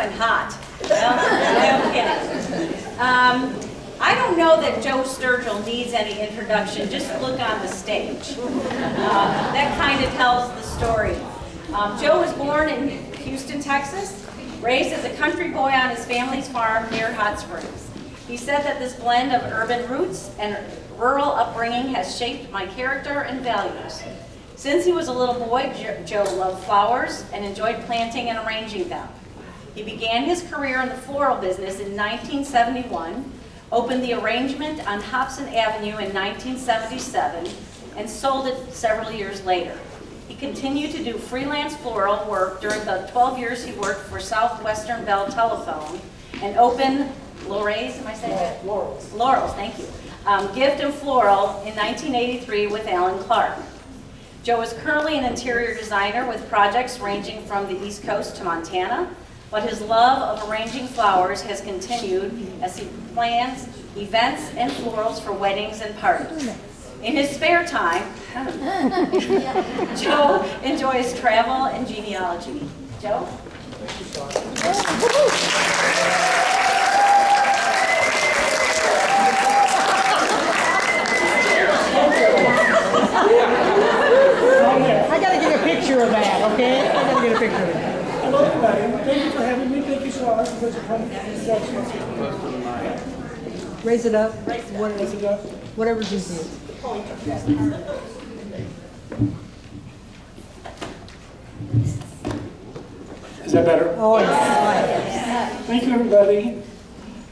and hot. No kidding. I don't know that Joe Sturgill needs any introduction. Just look on the stage. That kind of tells the story. Joe was born in Houston, Texas, raised as a country boy on his family's farm near Hot Springs. He said that this blend of urban roots and rural upbringing has shaped my character and values. Since he was a little boy, Joe loved flowers and enjoyed planting and arranging them. He began his career in the floral business in 1971, opened the arrangement on Hobson Avenue in 1977, and sold it several years later. He continued to do freelance floral work during the 12 years he worked for Southwestern Bell Telephone and opened Laurel's, am I saying that? Laurel's. Laurel's, thank you. Gift and Floral in 1983 with Alan Clark. Joe is currently an interior designer with projects ranging from the East Coast to Montana, but his love of arranging flowers has continued as he plans events and florals for weddings and parties. In his spare time, Joe enjoys travel and genealogy. Joe? I gotta get a picture of that, okay? I gotta get a picture of that. Hello, everybody. Thank you for having me. Thank you so much for coming. Raise it up. Raise it up. Whatever's easiest. Is that better? Oh, yeah. Thank you, everybody.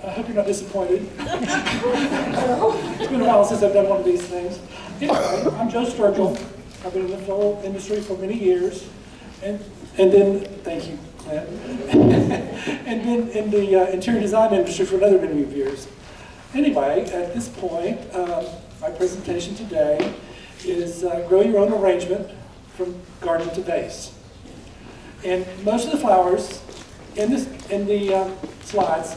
I hope you're not disappointed. It's been a while since I've done one of these things. Anyway, I'm Joe Sturgill. I've been in the floral industry for many years. And then, thank you, Clint. And then in the interior design industry for another many years. Anyway, at this point, my presentation today is grow your own arrangement from garden to vase. And most of the flowers in the slides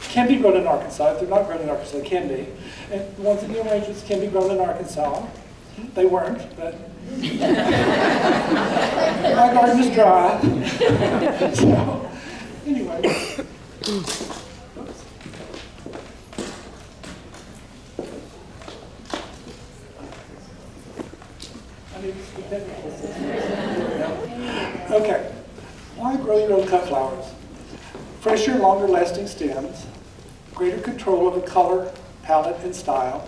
can be grown in Arkansas. If they're not grown in Arkansas, they can be. And the ones in the arrangements can be grown in Arkansas. They weren't, but my garden is dry. So, anyway. Oops. I need to speak technical. Okay. Why grow your own cut flowers? Fresher, longer lasting stems, greater control over color, palette, and style,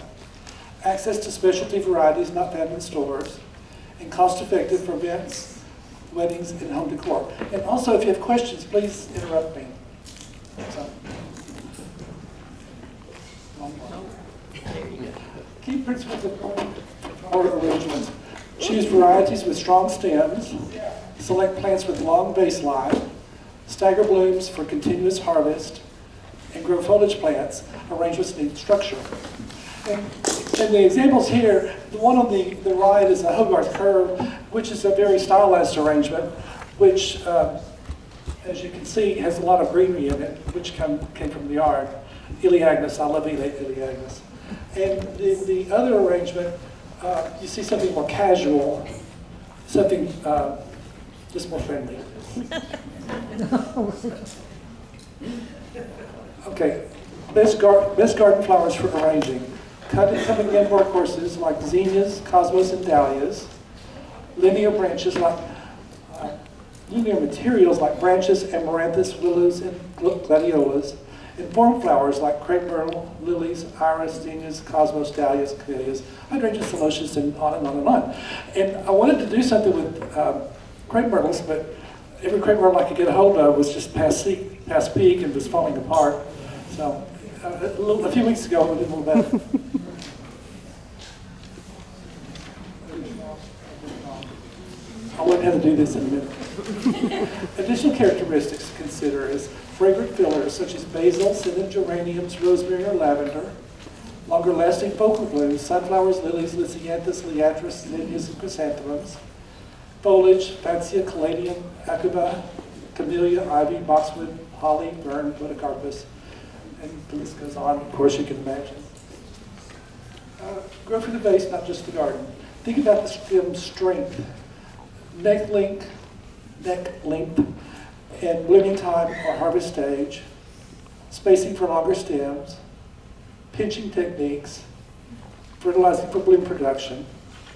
access to specialty varieties not found in stores, and cost effective for events, weddings, and home decor. And also, if you have questions, please interrupt me. So. Key principles of flower arrangements. Choose varieties with strong stems. Select plants with long base line. Stagger blooms for continuous harvest. And grow foliage plants. Arrangements need structure. And the examples here, the one on the right is a Hogarth curve, which is a very stylized arrangement, which, as you can see, has a lot of greenery in it, which came from the yard. Elaeagnus, I love Elaeagnus. And the other arrangement, you see something more casual, something just more friendly. Okay, best garden flowers for arranging. Cut and coming in workhorses like zinnias, cosmos, and dahlias. Linear branches like linear materials like branches, amaranthus, willows, and gladiolas. And form flowers like crepe myrtle, lilies, iris, zinnias, cosmos, dahlias, camellias, hydrangeas, celotias, and on and on and on. And I wanted to do something with crepe myrtles, but every crepe myrtle I could get a hold of was just past peak and was falling apart. So a few weeks ago, we did a little better. I'll learn how to do this in a minute. Additional characteristics to consider is fragrant fillers such as basil, cinnamon, geraniums, rosemary, or lavender. Longer lasting focal blooms, sunflowers, lilies, lisianthus, liatris, zinnias, and chrysanthemums. Foliage, Fansia, caladium, acuba, camellia, ivy, boxwood, holly, fern, podocarpus, and the list goes on, of course, you can imagine. Grow for the vase, not just the garden. Think about the stem strength, neck length, and blooming time or harvest stage, spacing for longer stems, pinching techniques, fertilizing for bloom production,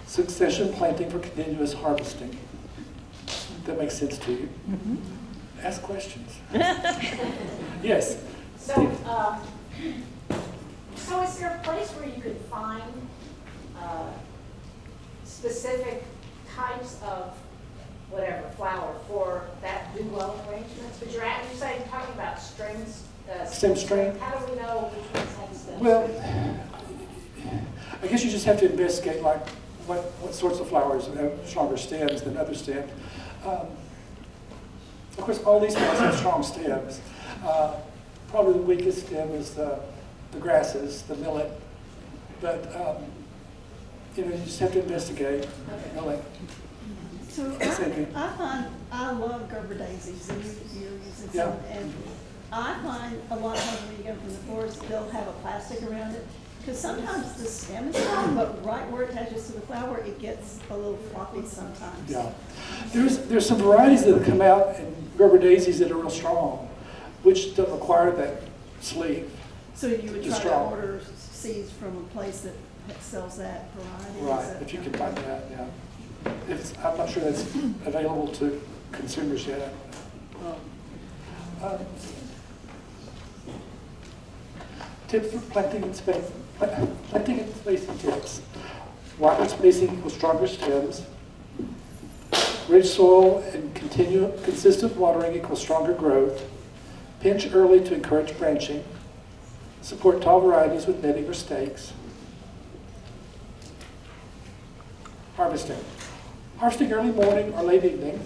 succession planting for continuous harvesting. That makes sense to you? Mm-hmm. Ask questions. Yes. So, so is there a place where you could find specific types of whatever flower for that do well arrangements? But you're saying talking about strings. Stem string. How do we know which ones have stems? Well, I guess you just have to investigate like what sorts of flowers have stronger stems than other stems. Of course, all these plants have strong stems. Probably the weakest stem is the grasses, the millet. But you just have to investigate. Millet. So I love Gerber daisies, and you're using some, and I find a lot of times when you go from the forest, they'll have a plastic around it, because sometimes the stem is strong, but right where it attaches to the flower, it gets a little floppy sometimes. Yeah, there's some varieties that have come out in Gerber daisies that are real strong, which don't require that sleeve. So you would try to order seeds from a place that sells that variety? Right, if you can find that, yeah. I'm not sure that's available to consumers yet. Tips for planting and spacing tips. Wider spacing equals stronger stems. Rich soil and consistent watering equals stronger growth. Pinch early to encourage branching. Support tall varieties with netting or stakes. Harvesting. Harvesting early morning or late evening.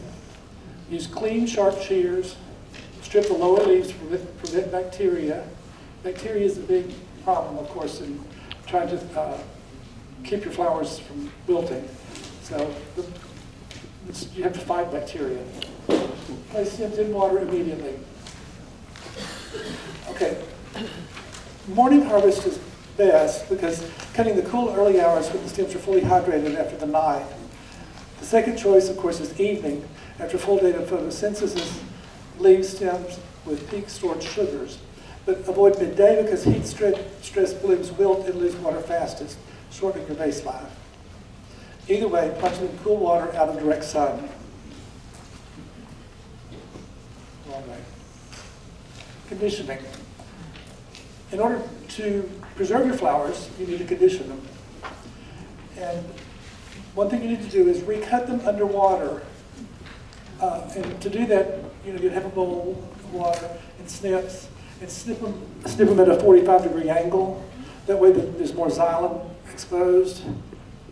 Use clean, sharp shears. Strip the lower leaves to prevent bacteria. Bacteria is a big problem, of course, in trying to keep your flowers from wilting. So you have to fight bacteria. Place stems in water immediately. Okay. Morning harvest is best because cutting the cool early hours when the stems are fully hydrated after the night. The second choice, of course, is evening after full day of photosynthesis. Leave stems with peak stored sugars. But avoid midday because heat stress blooms wilt and lose water fastest, shortening your vase life. Either way, plunge them in cool water out of direct sun. Wrong way. Conditioning. In order to preserve your flowers, you need to condition them. And one thing you need to do is recut them underwater. And to do that, you'd have a bowl of water and snips, and snip them at a 45-degree angle. That way there's more xylem exposed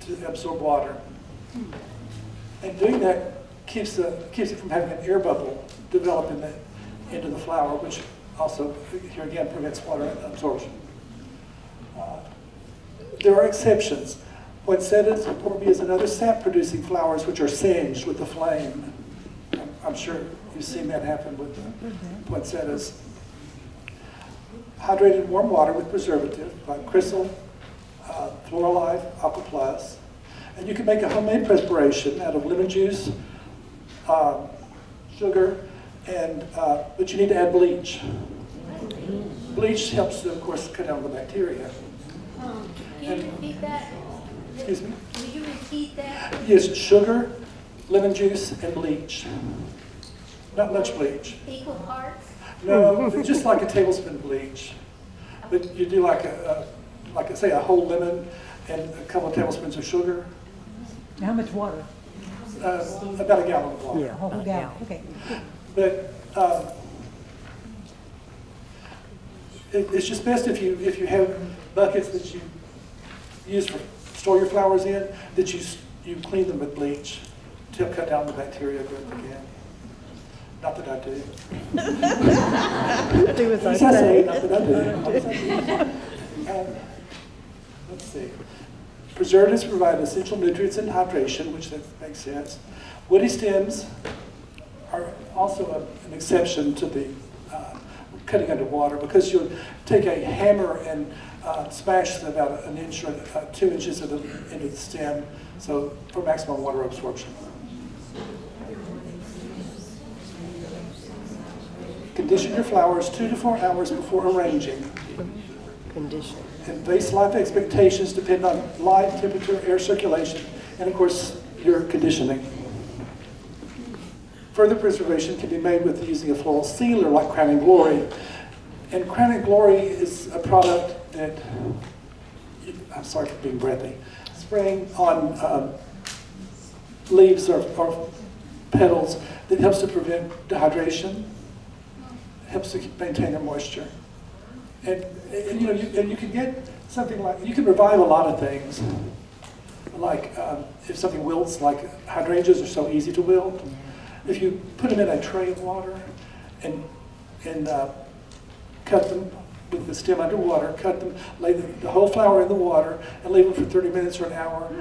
to absorb water. And doing that keeps it from having an air bubble develop into the flower, which also, here again, prevents water absorption. There are exceptions. Poinsettias and porbias and other sap-producing flowers which are singed with the flame. I'm sure you've seen that happen with the poinsettias. Hydrated warm water with preservative like Crystal, Floralife, Aqua Plus. And you can make a homemade preparation out of lemon juice, sugar, and but you need to add bleach. Bleach helps to, of course, cut down the bacteria. Can you repeat that? Excuse me? Will you repeat that? Yes, sugar, lemon juice, and bleach. Not much bleach. Equal parts? No, just like a tablespoon of bleach. But you do like say a whole lemon and a couple of tablespoons of sugar. How much water? About a gallon of water. A whole gallon, okay. But it's just best if you have buckets that you use for store your flowers in, that you clean them with bleach to help cut down the bacteria growth again. Not that I do. Do as I Yes, I say, say. not that I do. Let's see. Preservatives provide essential nutrients and hydration, which that makes sense. Woody stems are also an exception to the cutting underwater because you'll take a hammer and smash about an inch or 2 inches into the stem, so for maximum water absorption. Condition your flowers 2 to 4 hours before arranging. Condition. And base life expectations depend on light, temperature, air circulation, and of course, your conditioning. Further preservation can be made with using a floral sealer like Crown and Glory. And Crown and Glory is a product that, I'm sorry for being breathy, spraying on leaves or petals that helps to prevent dehydration, helps to maintain their moisture. And you can get something like, you can revive a lot of things. Like if something wilts, like hydrangeas are so easy to wilt. If you put them in a tray of water and cut them with the stem underwater, cut them, lay the whole flower in the water, and leave them for 30 minutes or an hour.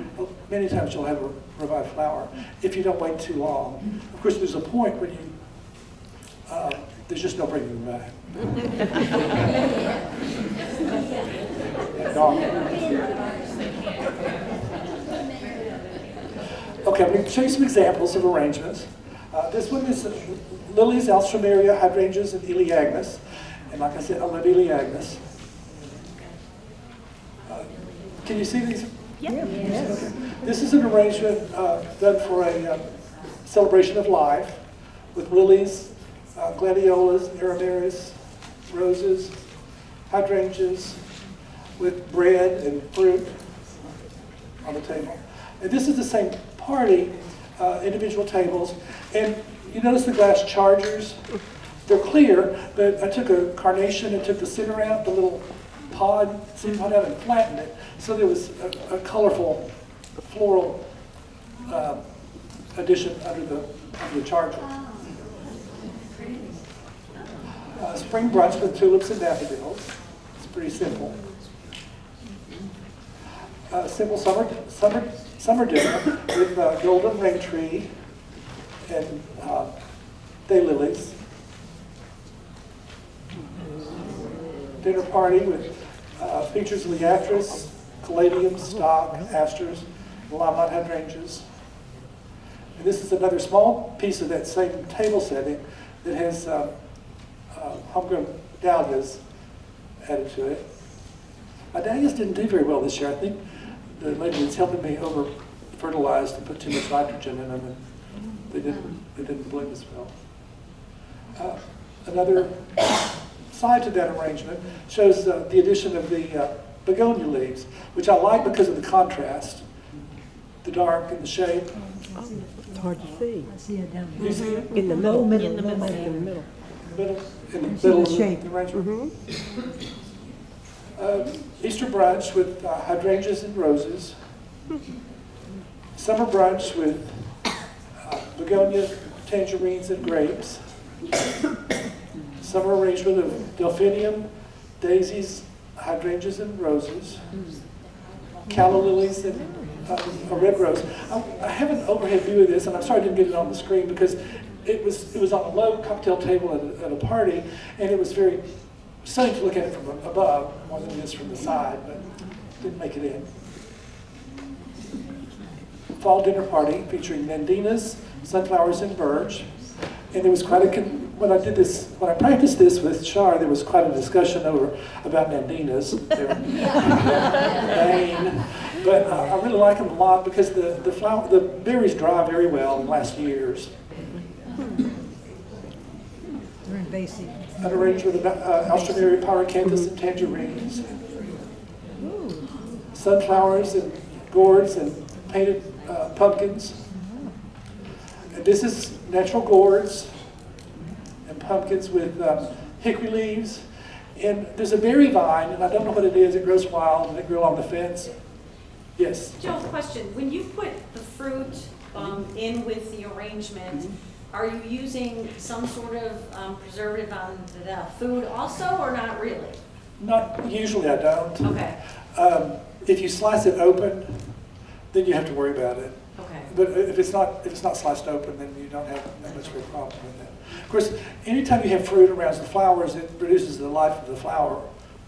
Many times you'll have a revived flower if you don't wait too long. Of course, there's a point where there's just no bringing them back. Okay, I'm going to show you some examples of arrangements. This one is lilies, alstroemeria, hydrangeas, and elaeagnus. And like I said, I love elaeagnus. Can you see these? Yep. Okay. This is an arrangement done for a celebration of life with lilies, gladiolas, aromaris, roses, hydrangeas, with bread and fruit on the table. And this is the same party, individual tables. And you notice the glass chargers? They're clear, but I took a carnation and took the center out, the little pod, seam pod out, and flattened it. So there was a colorful floral addition under the charger. Spring brunch with tulips and daffodils. It's pretty simple. Simple summer dinner with golden rain tree and daylilies. Dinner party with features liatris, caladiums, stock, asters, limelight hydrangeas. And this is another small piece of that same table setting that has homegrown dahlias added to it. My dahlias didn't do very well this year. I think the lady that's helping me over fertilized and put too much nitrogen in them, and they didn't bloom as well. Another side to that arrangement shows the addition of the begonia leaves, which I like because of the contrast, the dark and the shape. It's hard to see. I see it down You see it? In the middle. In the middle. In the middle. In the see middle the of shape. the arrangement. Easter brunch with hydrangeas and roses. Summer brunch with begonia, tangerines, and grapes. Summer arrangement of delphinium, daisies, hydrangeas, and roses. Calla lilies and a red rose. I have an overhead view of this, and I'm sorry I didn't get it on the screen because it was on a low cocktail table at a party, and it was very stunning to look at it from above more than it is from the side, but didn't make it in. Fall dinner party featuring nandinas, sunflowers, and birch. And there was quite when I practiced this with Shar, there was quite a discussion about nandinas. They're vain, but I really like them a lot because the berries dry very well and last years. They're invasive. An arrangement of alstroemeria, pyracanthus, and tangerines. Sunflowers and gourds and painted pumpkins. And this is natural gourds and pumpkins with hickory leaves. And there's a berry vine, and I don't know what it is. It grows wild, and it grew along the fence. Yes? Joe, question. When you put the fruit in with the arrangement, are you using some sort of preservative on the food also, or not really? Not usually, I don't. Okay. If you slice it open, then you have to worry about it. Okay. But if it's not sliced open, then you don't have that much of a problem with that. Of course, anytime you have fruit around the flowers, it reduces the life of the flower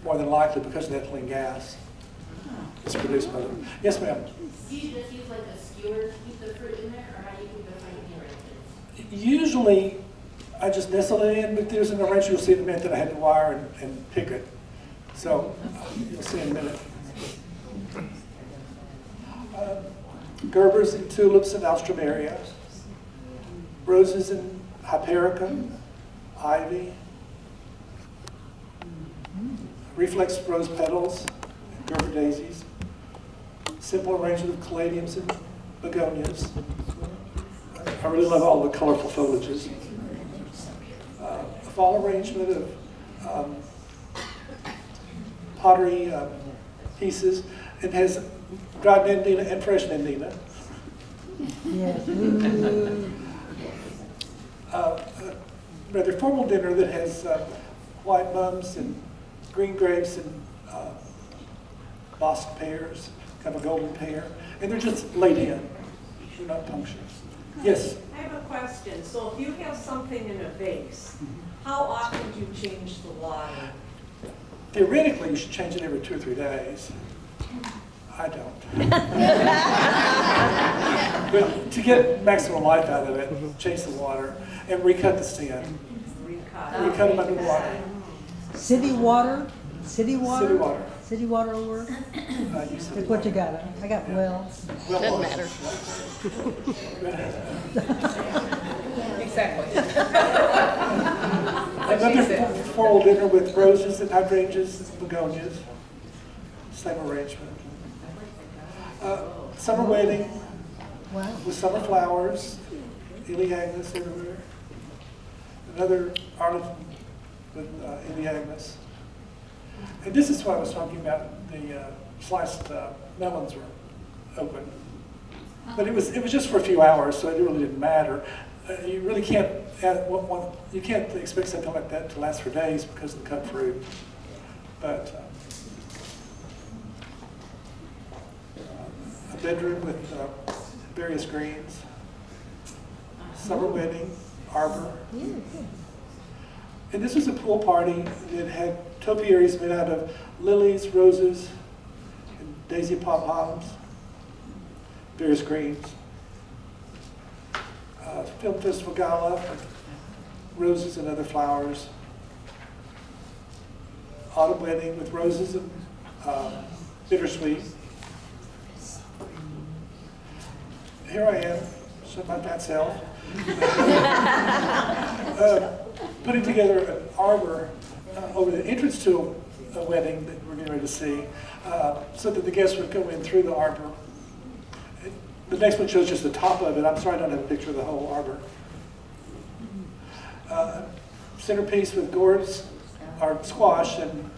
more than likely because of the ethylene gas. It's produced by them. Yes, ma'am. Do you just use like a skewer to keep the fruit in there, or how do you keep the fruit in the arrangement? Usually, I just nestled it in, but there's an arrangement you'll see in a minute that I had to wire and pick it. So you'll see in a minute. Gerbers and tulips and alstroemeria. Roses and hypericum, ivy. Reflex rose petals and Gerber daisies. Simple arrangement of caladiums and begonias. I really love all the colorful foliages. A fall arrangement of pottery pieces. It has dried nandina and fresh nandina. Yes. A rather formal dinner that has white mums and green grapes and bosked pears, kind of a golden pear. And they're just laid in. They're not punctured. Yes? I have a question. So if you have something in a vase, how often do you change the water? Theoretically, you should change it every 2 or 3 days. I don't. But to get maximum life out of it, change the water and recut the stem. Recut them under water. City water? City water? City water. City water will work? Use That's what you got. I got wells. Doesn't matter. Another formal dinner with roses and hydrangeas and begonias. Same arrangement. Summer wedding Wow. with summer flowers, Iliagnus everywhere. Another arlington with Iliagnus. And this is what I was talking about. The sliced melons were open, but it was just for a few hours, so it really didn't matter. You really can't you can't expect something like that to last for days because of the cut fruit. But a bedroom with various greens, summer wedding, arbor. And this was a pool party that had topiaries made out of lilies, roses, and daisy pom-poms, various greens. Film festival gala, with roses and other flowers. Autumn wedding with roses and bittersweet. Here I am, so my fat self. Putting together an arbor over the entrance to a wedding that we're getting ready to see, so that the guests would go in through the arbor. The next one shows just the top of it. I'm sorry I don't have a picture of the whole arbor. Centerpiece with gourds, or squash and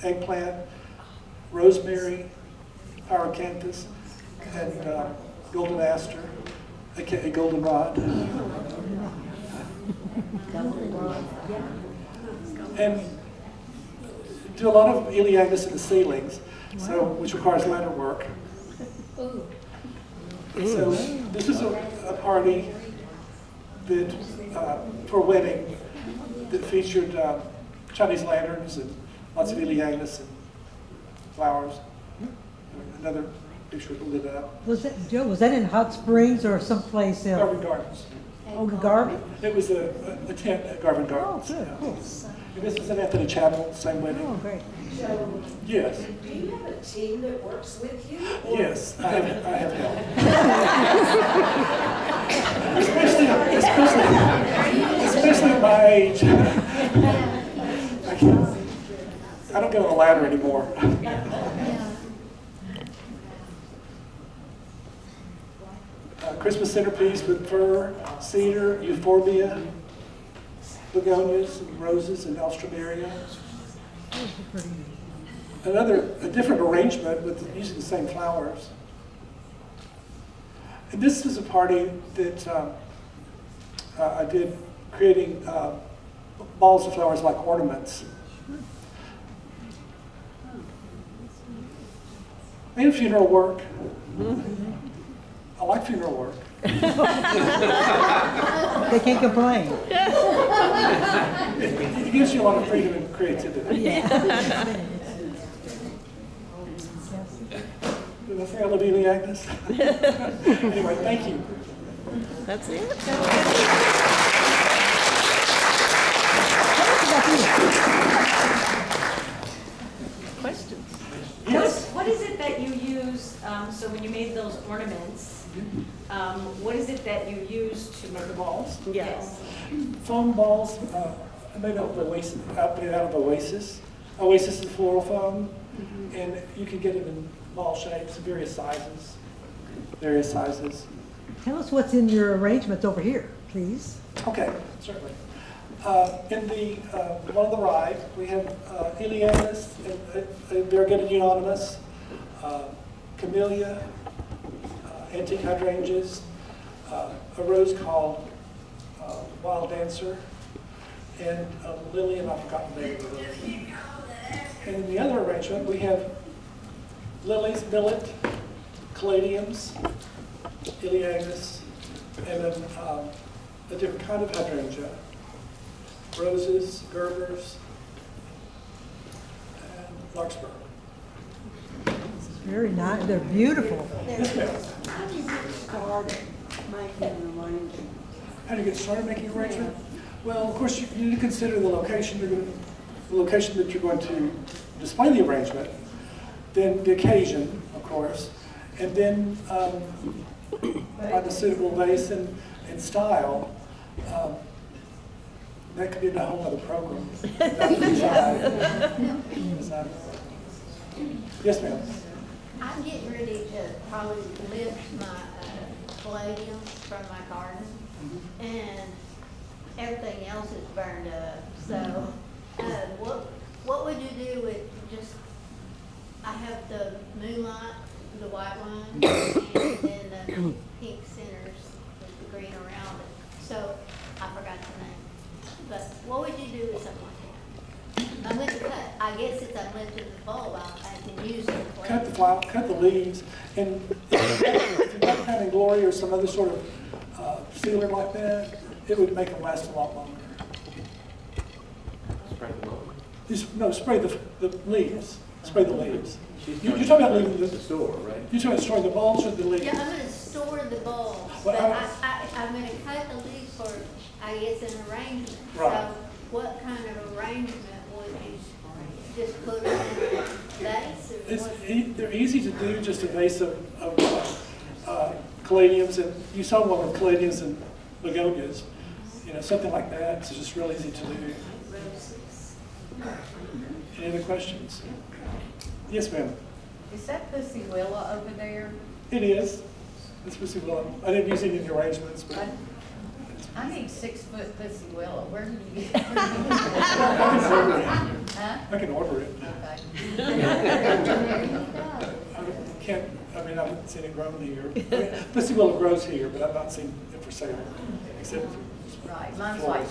eggplant, rosemary, pyrocanthus, and golden aster, aka goldenrod. And do a lot of Iliagnus in the ceilings, so which requires ladder work. So this is a party that for a wedding that featured Chinese lanterns and lots of Iliagnus and flowers. Another picture lit up. Was that, Joe, was that in Hot Springs or someplace else? Garvin Gardens. Oh, the Garvin? It was a tent at Garvin Gardens. Oh, good, yeah. cool. And this was in Anthony Chapel, same wedding. Oh, great. So, Yes. do you have a team that works with you? Yes, I have help. especially at my age. I don't get on the ladder anymore. Christmas centerpiece with fir, cedar, euphorbia, begonias, and roses, and alstroemeria. A different arrangement with using the same flowers. And this is a party that I did creating balls of flowers like ornaments. And funeral work. I like funeral work. They can't complain. It gives you a lot of freedom and creativity. Did I say I love Iliagnus? Anyway, thank you. That's it. ornaments. What is it that you use to make the balls? Yes. Foam balls made out of Oasis. Made out of Oasis. Oasis is floral foam, and you can get them in ball shapes, various sizes. Various sizes. Tell us what's in your arrangements over here, please. Okay, certainly. In the one on the right, we have Helianthus, and variegated unanimous, camellia, antique hydrangeas, a rose called Wild Dancer, and a lily, and I've forgotten the name of the lily. And in the other arrangement, we have lilies, millet, caladiums, Helianthus, and then a different kind of hydrangea, roses, gerbers, and larkspur. Very nice. They're beautiful. Yes, ma'am. How do you get started making an arrangement? How do you get started making an arrangement? Well, of course, you need to consider the location that you're going to display the arrangement, then the occasion, of course, and then find a suitable vase and style. That could be a whole other program. Yes, ma'am. I'm getting ready to probably lift my caladiums from my garden, and everything else is burned up. So, what would you do with just? I have the moonlight, the white one, and then the pink centers with the green around it. So, I forgot the name. But what would you do with something like that? I'm going to cut. I guess since I'm lifting the bulb, I can use it. Cut the flower, cut the leaves, and if you got Crown and Glory or some other sort of sealer like that, it would make them last a lot longer. Spray the bulb. No, spray the leaves. Spray the leaves. You're talking about leaving The store, right? You're talking about storing the bulbs or the leaves? Yeah, I'm going to store the bulbs, Well, but I'm going to cut the leaves for, I guess, an arrangement. Right. So what kind of arrangement would you just put them in a vase or what? They're easy to do, just a vase of caladiums, and you saw one with caladiums and begonias, something like that. It's just real easy to do. Roses. Any other questions? Yes, ma'am. Is that Pussy Willow over there? It is. It's Pussy Willow. I didn't use any of the arrangements, but I need 6-foot Pussy Willow. Where do you get it? I can order it. Huh? I can order it. Okay. There you go. I haven't seen it grown here. Pussy Willow grows here, but I've not seen it for sale, except for Right, mine's like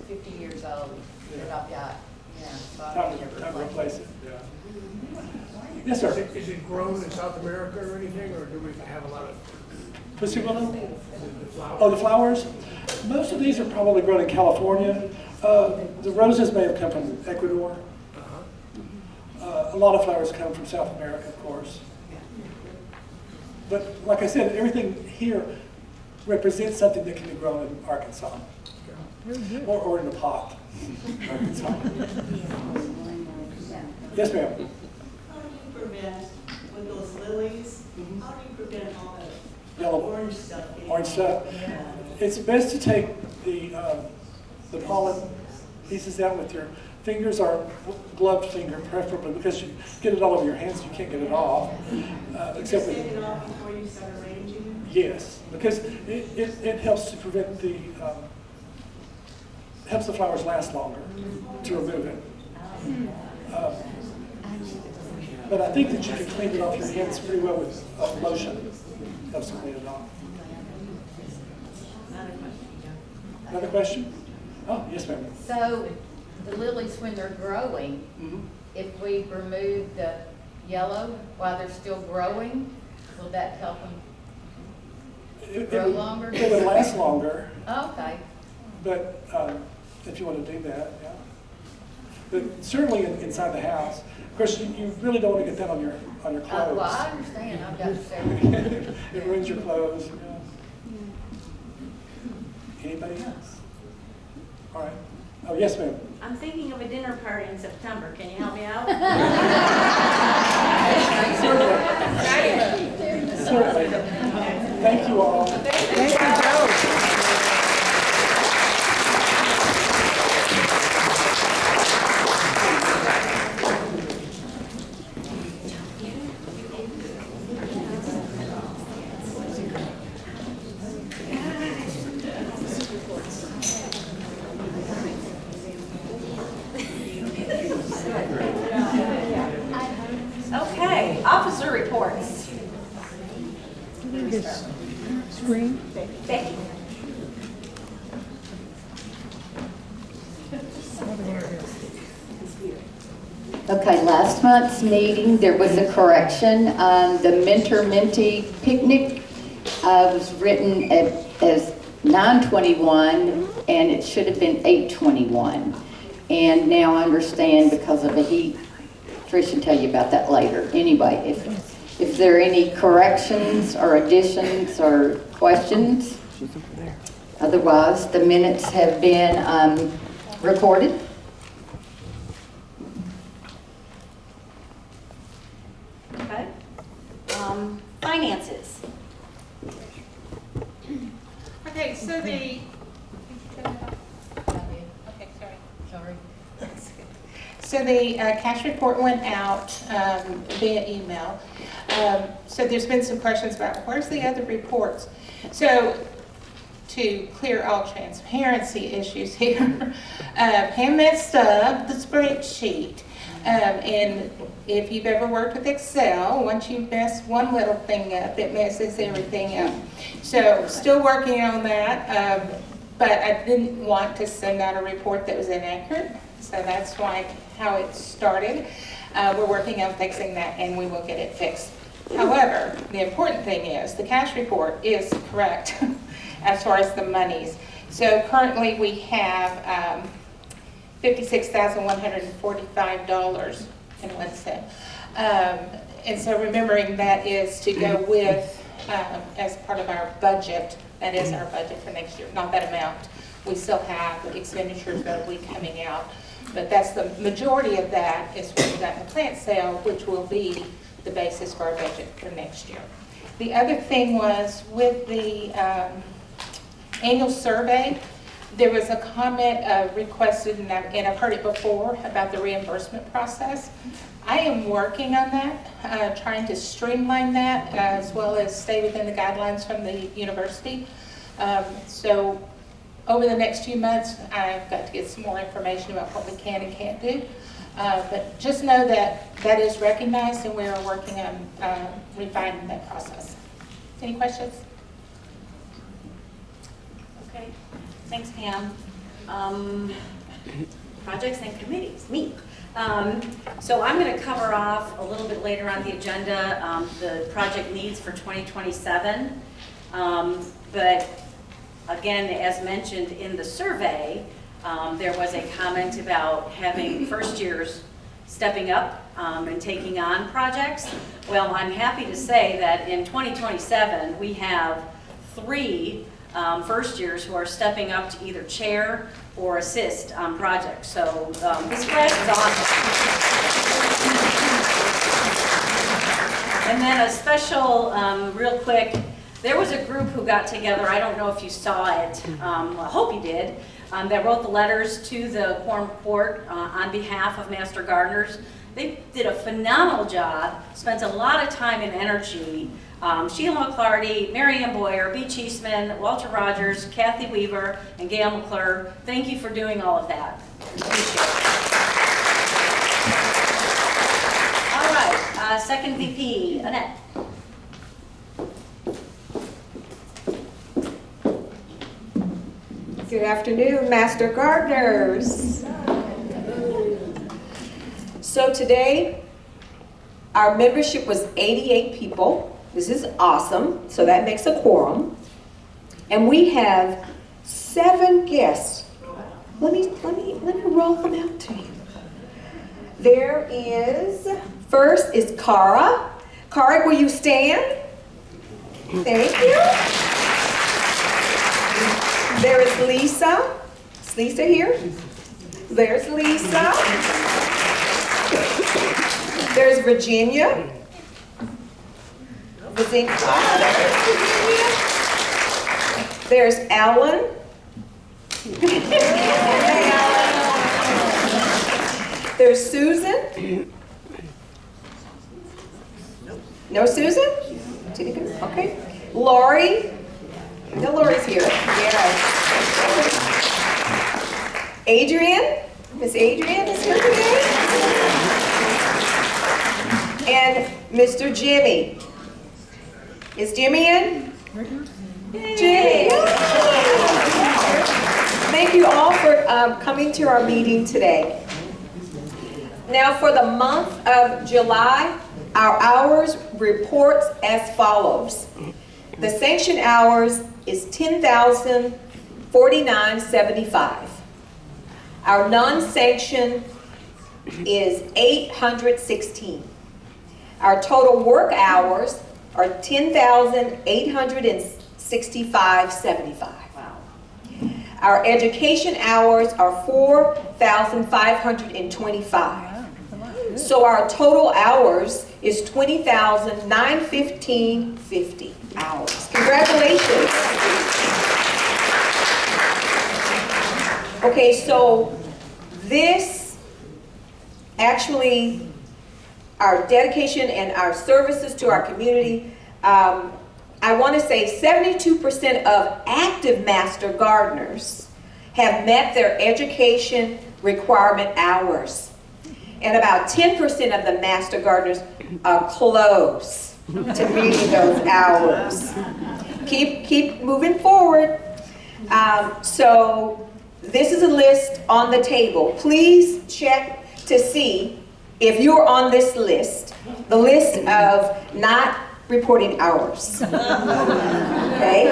50 years old that I've got, so I time never to replace it. Yeah. Yes, sir. Is it grown in South America or anything, or do we have a lot of Pussy Willow? flowers? Oh, the flowers? Most of these are probably grown in California. The roses may have come from Ecuador. A lot of flowers come from South America, of course. But like I said, everything here represents something that can be grown in Arkansas. Or in a pot. Arkansas. Yes, ma'am. How do you prevent, with those lilies, how do you prevent all the Yellow orange stuff? orange stuff. Yeah. It's best to take the pollen pieces out with your fingers, or gloved finger preferably, because you get it all over your hands, you can't get it off. Except Just with, get it off before you start arranging? yes, because it helps to prevent helps the flowers last longer to remove it. But I think that you can clean it off your hands pretty well with lotion. Helps to clean it off. Another question? Oh, yes, ma'am. So the lilies, when they're growing, if we remove the yellow while they're still growing, will that help them grow longer? It would last longer, Okay. but if you want to do that, yeah. But certainly inside the house. Of course, you really don't want to get that on your clothes. Well, I understand. I've got several. It ruins your clothes. Yeah. Anybody else? All right. Oh, yes, ma'am. I'm thinking of a dinner party in September. Can you help me out? Certainly. Thank you all. Thank you, Joe. Okay, officer reports. This screen. Becky. Okay, last month's meeting, there was a correction on the Mentor-Mentee picnic. Was written as 9/21, and it should have been 8/21. And now I understand because of the heat, Trish will tell you about that later. Anyway, if there are any corrections or additions or questions, otherwise the minutes have been recorded. Okay. Finances. Okay, so the, okay, Sorry. so the cash report went out via email. So there's been some questions about where's the other reports? So to clear all transparency issues here, Pam messed up the spreadsheet. And if you've ever worked with Excel, once you mess one little thing up, it messes everything up. So still working on that, but I didn't want to send out a report that was inaccurate. So that's how it started. We're working on fixing that, and we will get it fixed. However, the important thing is the cash report is correct as far as the monies. So currently we have $56,145.01. And so remembering that is to go with, as part of our budget, that is our budget for next year, not that amount. We still have expenditures that will be coming out, but that's the majority of that is what we got in the plant sale, which will be the basis for our budget for next year. The other thing was with the annual survey, there was a comment requested, and I've heard it before, about the reimbursement process. I am working on that, trying to streamline that as well as stay within the guidelines from the university. So over the next few months, I've got to get some more information about what we can and can't do. But just know that that is recognized, and we're working on refining that process. Any questions? Okay. Thanks, Pam. Projects and committees, me. So I'm going to cover off a little bit later on the agenda the project needs for 2027. But again, as mentioned in the survey, there was a comment about having first years stepping up and taking on projects. Well, I'm happy to say that in 2027, we have 3 first years who are stepping up to either chair or assist on projects. So this class is awesome. And then a special, real quick, there was a group who got together, I don't know if you saw it, I hope you did, that wrote the letters to the Quorum Court on behalf of Master Gardeners. They did a phenomenal job, spent a lot of time and energy. Sheila McClarty, Marianne Boyer, B. Cheeseman, Walter Rogers, Kathy Weaver, and Gail McClure. Thank you for doing all of that. Appreciate it. All right, second VP, Annette. Good afternoon, Master Gardeners. So today, our membership was 88 people. This is awesome, so that makes a quorum. And we have 7 guests. Let me roll them out to you. There is, first is Cara. Cara, will you stand? Thank you. There is Lisa. Is Lisa here? There's Lisa. There's Virginia. Visiting. There's Alan. Hey, Alan. There's Susan. No Susan? Did he go? Okay. Lori. No, Lori's here. Yes. Adrian. Miss Adrian is here today. And Mr. Jimmy. Is Jimmy in? Jimmy. Thank you all for coming to our meeting today. Now for the month of July, our hours reports as follows. The sanctioned hours is 10,049.75. Our non-sanctioned is 816. Our total work hours are 10,865.75. Wow. Our education hours are 4,525. So our total hours is 20,915.50 hours. Congratulations. Okay, so this actually, our dedication and our services to our community, I want to say 72% of active master gardeners have met their education requirement hours. And about 10% of the master gardeners are close to meeting those hours. Keep moving forward. So this is a list on the table. Please check to see if you're on this list, the list of not reporting hours. Okay?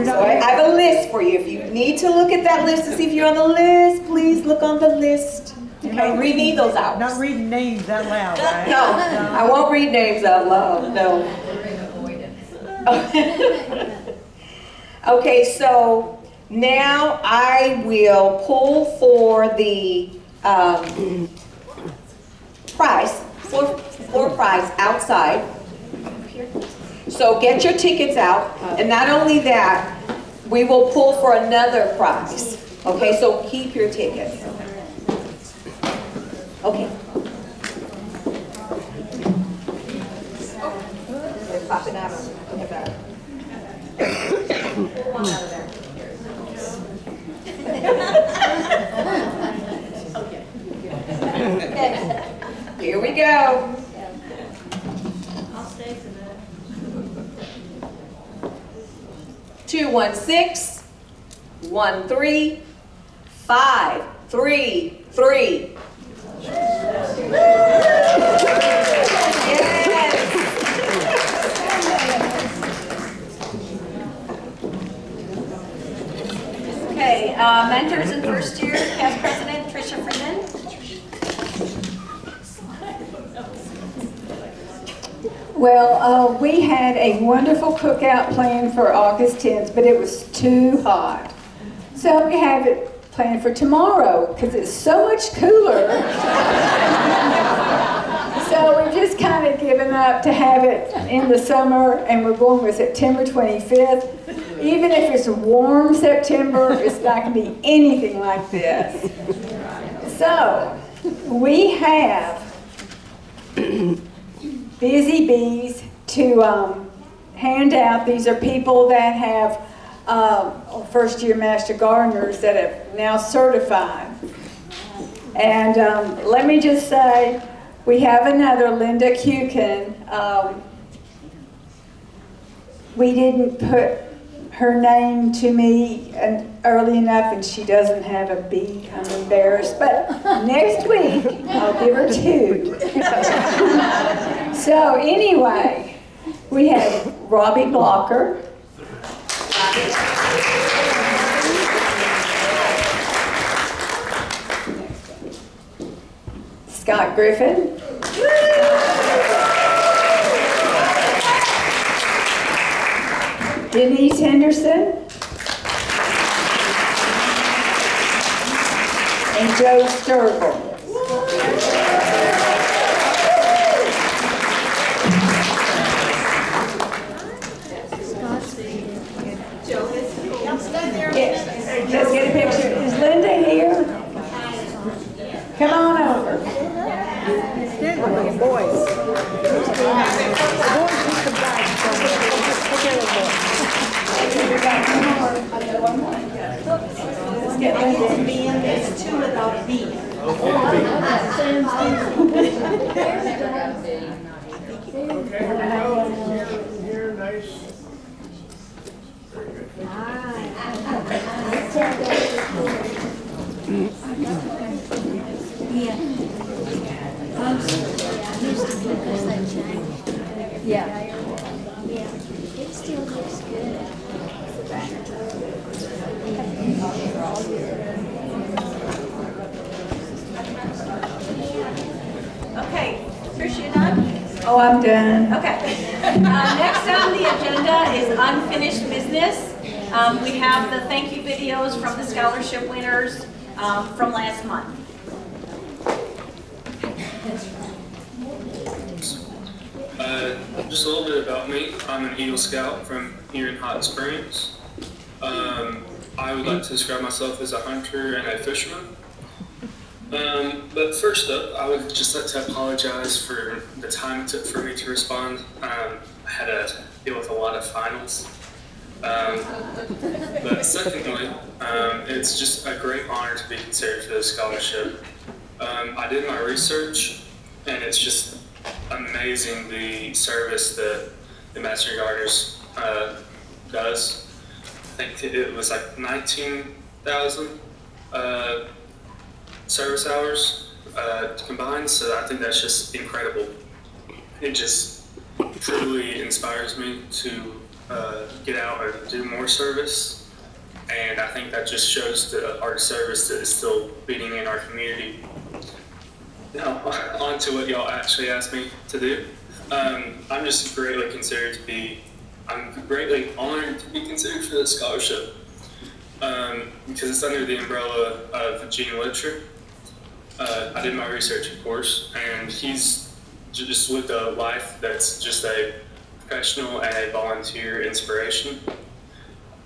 So I have a list for you. If you need to look at that list to see if you're on the list, please look on the list. Okay, we need those hours. Not reading names out loud, right? No, I won't read names out loud, no. Okay, so now I will pull for the floor price outside. So get your tickets out, and not only that, we will pull for another prize. Okay, so keep your tickets. Okay. They're popping out of the back. One out of there. Here we go. I'll stay for that. 216-13-533. Okay, mentors in first year, past president Tricia Freeman. Well, we had a wonderful cookout planned for August 10th, but it was too hot. So we have it planned for tomorrow because it's so much cooler. So we've just kind of given up to have it in the summer, and we're going with September 25th. Even if it's a warm September, it's not going to be anything like this. So we have Busy Bees to hand out. These are people that have first year master gardeners that have now certified. And let me just say, we have another Linda Kukin. We didn't put her name to me early enough, and she doesn't have a bee. I'm embarrassed, but next week I'll give her 2. So anyway, we have Robbie Blocker, Scott Griffin, Denise Henderson, and Joe Sturgill. Come on over. Boys. The boys keep the guys. Take care of the boys. It's getting to be in, there's two without B. Okay, here we go. Here, nice. Very good. Yeah. It still looks good. Okay, Trish, you done? Oh, I'm done. Okay. Next on the agenda is unfinished business. We have the thank you videos from the scholarship winners from last month. Just a little bit about me. I'm an Eagle Scout from here in Hot Springs. I would like to describe myself as a hunter and a fisherman. But first up, I would just like to apologize for the time it took for me to respond. I had to deal with a lot of finals. But secondly, it's just a great honor to be considered for this scholarship. I did my research, and it's just amazing the service that the Master Gardeners does. I think it was like 19,000 service hours combined, so I think that's just incredible. It just truly inspires me to get out and do more service, and I think that just shows the heart of service that is still beating in our community. Now, on to what y'all actually asked me to do. I'm just greatly I'm greatly honored to be considered for this scholarship because it's under the umbrella of Gene Literature. I did my research, of course, and he's just lived a life that's just a professional and a volunteer inspiration.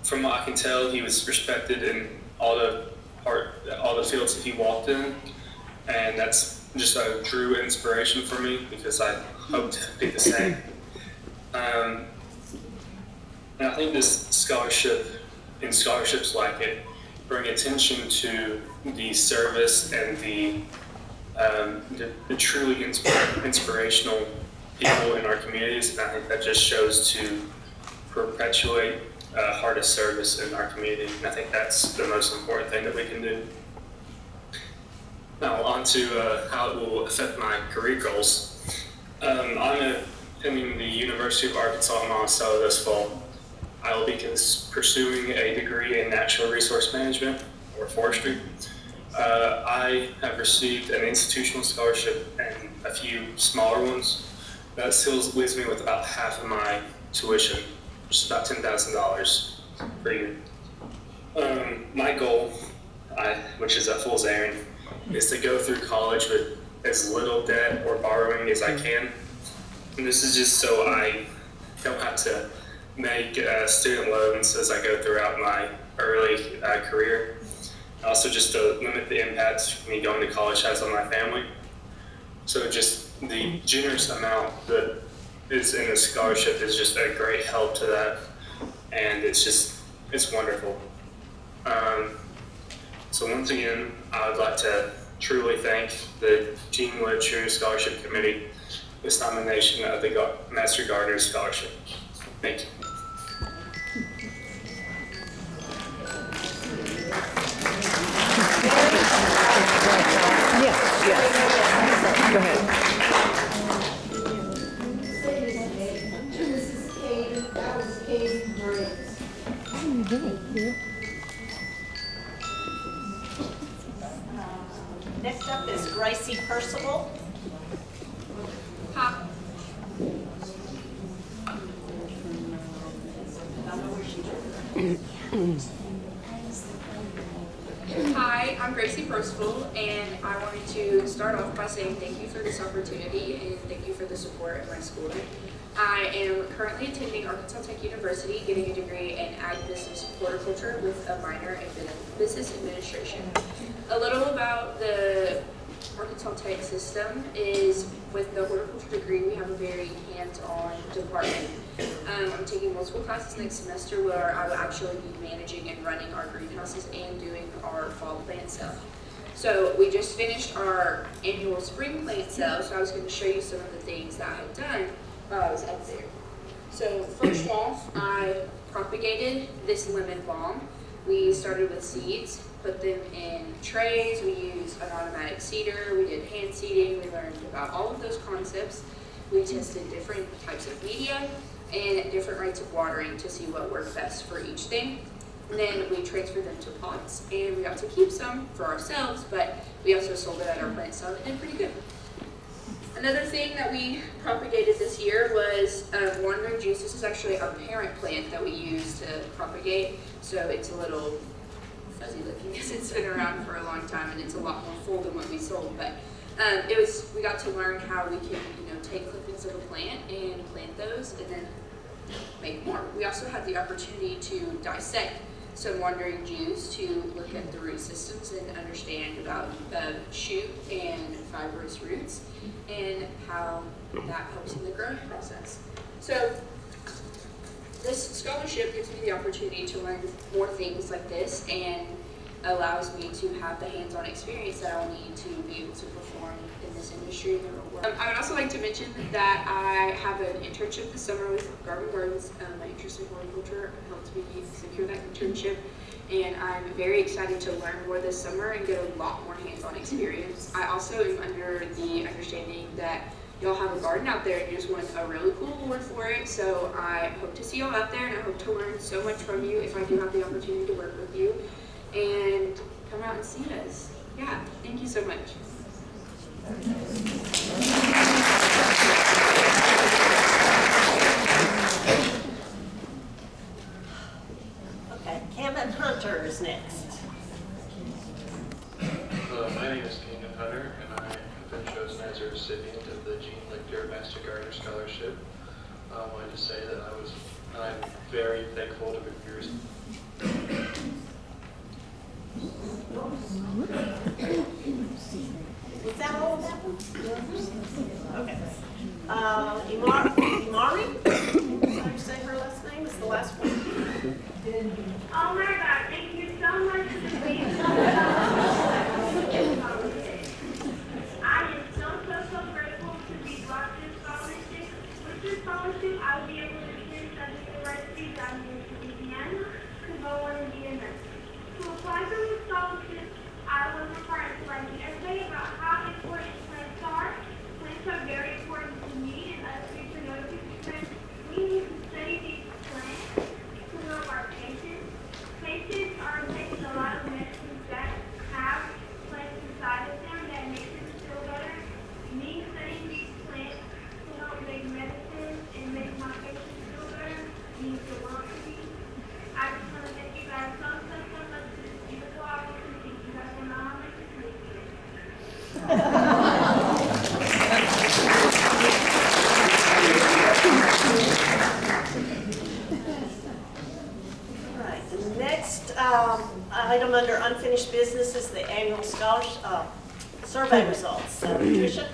From what I can tell, he was respected in all the fields that he walked in, and that's just a true inspiration for me because I hope to be the same. And I think this scholarship and scholarships like it bring attention to the service and the truly inspirational people in our communities, and I think that just shows to perpetuate a heart of service in our community, and I think that's the most important thing that we can do. Now on to how it will affect my career goals. I'm attending the University of Arkansas in Monticello this fall. I will be pursuing a degree in natural resource management or forestry. I have received an institutional scholarship and a few smaller ones. That still leaves me with about half of my tuition, which is about $10,000 per year. My goal, which is a fool's errand, is to go through college with as little debt or borrowing as I can. And this is just so I don't have to make student loans as I go throughout my early career. Also just to limit the impact me going to college has on my family. So just the generous amount that is in the scholarship is just a great help to that. And it's wonderful. So once again, I would like to truly thank the Gene Literature Scholarship Committee for this nomination of the Master Gardener Scholarship. Thank you. Go ahead. This is Katie, that was Katie Briggs. How are you doing? Yeah. Next up is Gracie Percival. Hi. Hi, I'm Gracie Percival, and I wanted to start off by saying thank you for this opportunity and thank you for the support of my school. I am currently attending Arkansas Tech University, getting a degree in Ag Business Horticulture with a minor in Business Administration. A little about the photovoltaic system is, with the horticulture degree, we have a very hands-on department. I'm taking multiple classes next semester where I will actually be managing and running our greenhouses and doing our fall plant sale. So we just finished our annual spring plant sale, so I was going to show you some of the things that I had done while I was up there. So first off, I propagated this lemon balm. We started with seeds, put them in trays, we used an automatic seeder, we did hand seeding, we learned about all of those concepts. We tested different types of media and different rates of watering to see what worked best for each thing. And then we transferred them to pots, and we got to keep some for ourselves, but we also sold it at our plant sale. It did pretty good. Another thing that we propagated this year was wandering juice. This is actually our parent plant that we use to propagate, so it's a little fuzzy looking because it's been around for a long time and it's a lot more full than what we sold. But we got to learn how we can, take clippings of a plant and plant those and then make more. We also had the opportunity to dissect some wandering Jews to look at the root systems and understand about shoot and fibrous roots and how that helps in the growing process. So this scholarship gives me the opportunity to learn more things like this and allows me to have the hands-on experience that I'll need to be able to perform in this industry in the real world. I would also like to mention that I have an internship this summer with Garden Gardens. My interest in horticulture helped me secure that internship, and I'm very excited to learn more this summer and get a lot more hands-on experience. I also am under the understanding that y'all have a garden out there and you just won a really cool award for it, so I hope to see y'all out there and I hope to learn so much from you if I do have the opportunity to work with you. And come out and see us. Yeah, thank you so much. Okay, Cameron Hunter is next. My name is Cameron Hunter, and I have been chosen as a recipient of the Gene Lichter Master Gardener Scholarship. I wanted to say that I'm very thankful to McPherson. Was that all of that one? Okay. Imari? How do you say her last name? It's the last one. Oh my God, thank you so much for the week. I am so grateful to be brought this scholarship. With this scholarship, I will be able to attend such universities down in Louisiana because I want to be a nurse. To apply for the scholarship, I was required to write an essay about how important plants are. Plants are very important to me and other future nurses because we need to study these plants to help our patients. Patients are taking a lot of medicines that have plants inside of them that make them feel better. Me studying these plants to help make medicine and make my patients feel better means the world to me. I just want to thank you guys so much for this beautiful opportunity. You guys don't know how much it means to me. All right, the next item under unfinished business is the annual survey results. Patricia?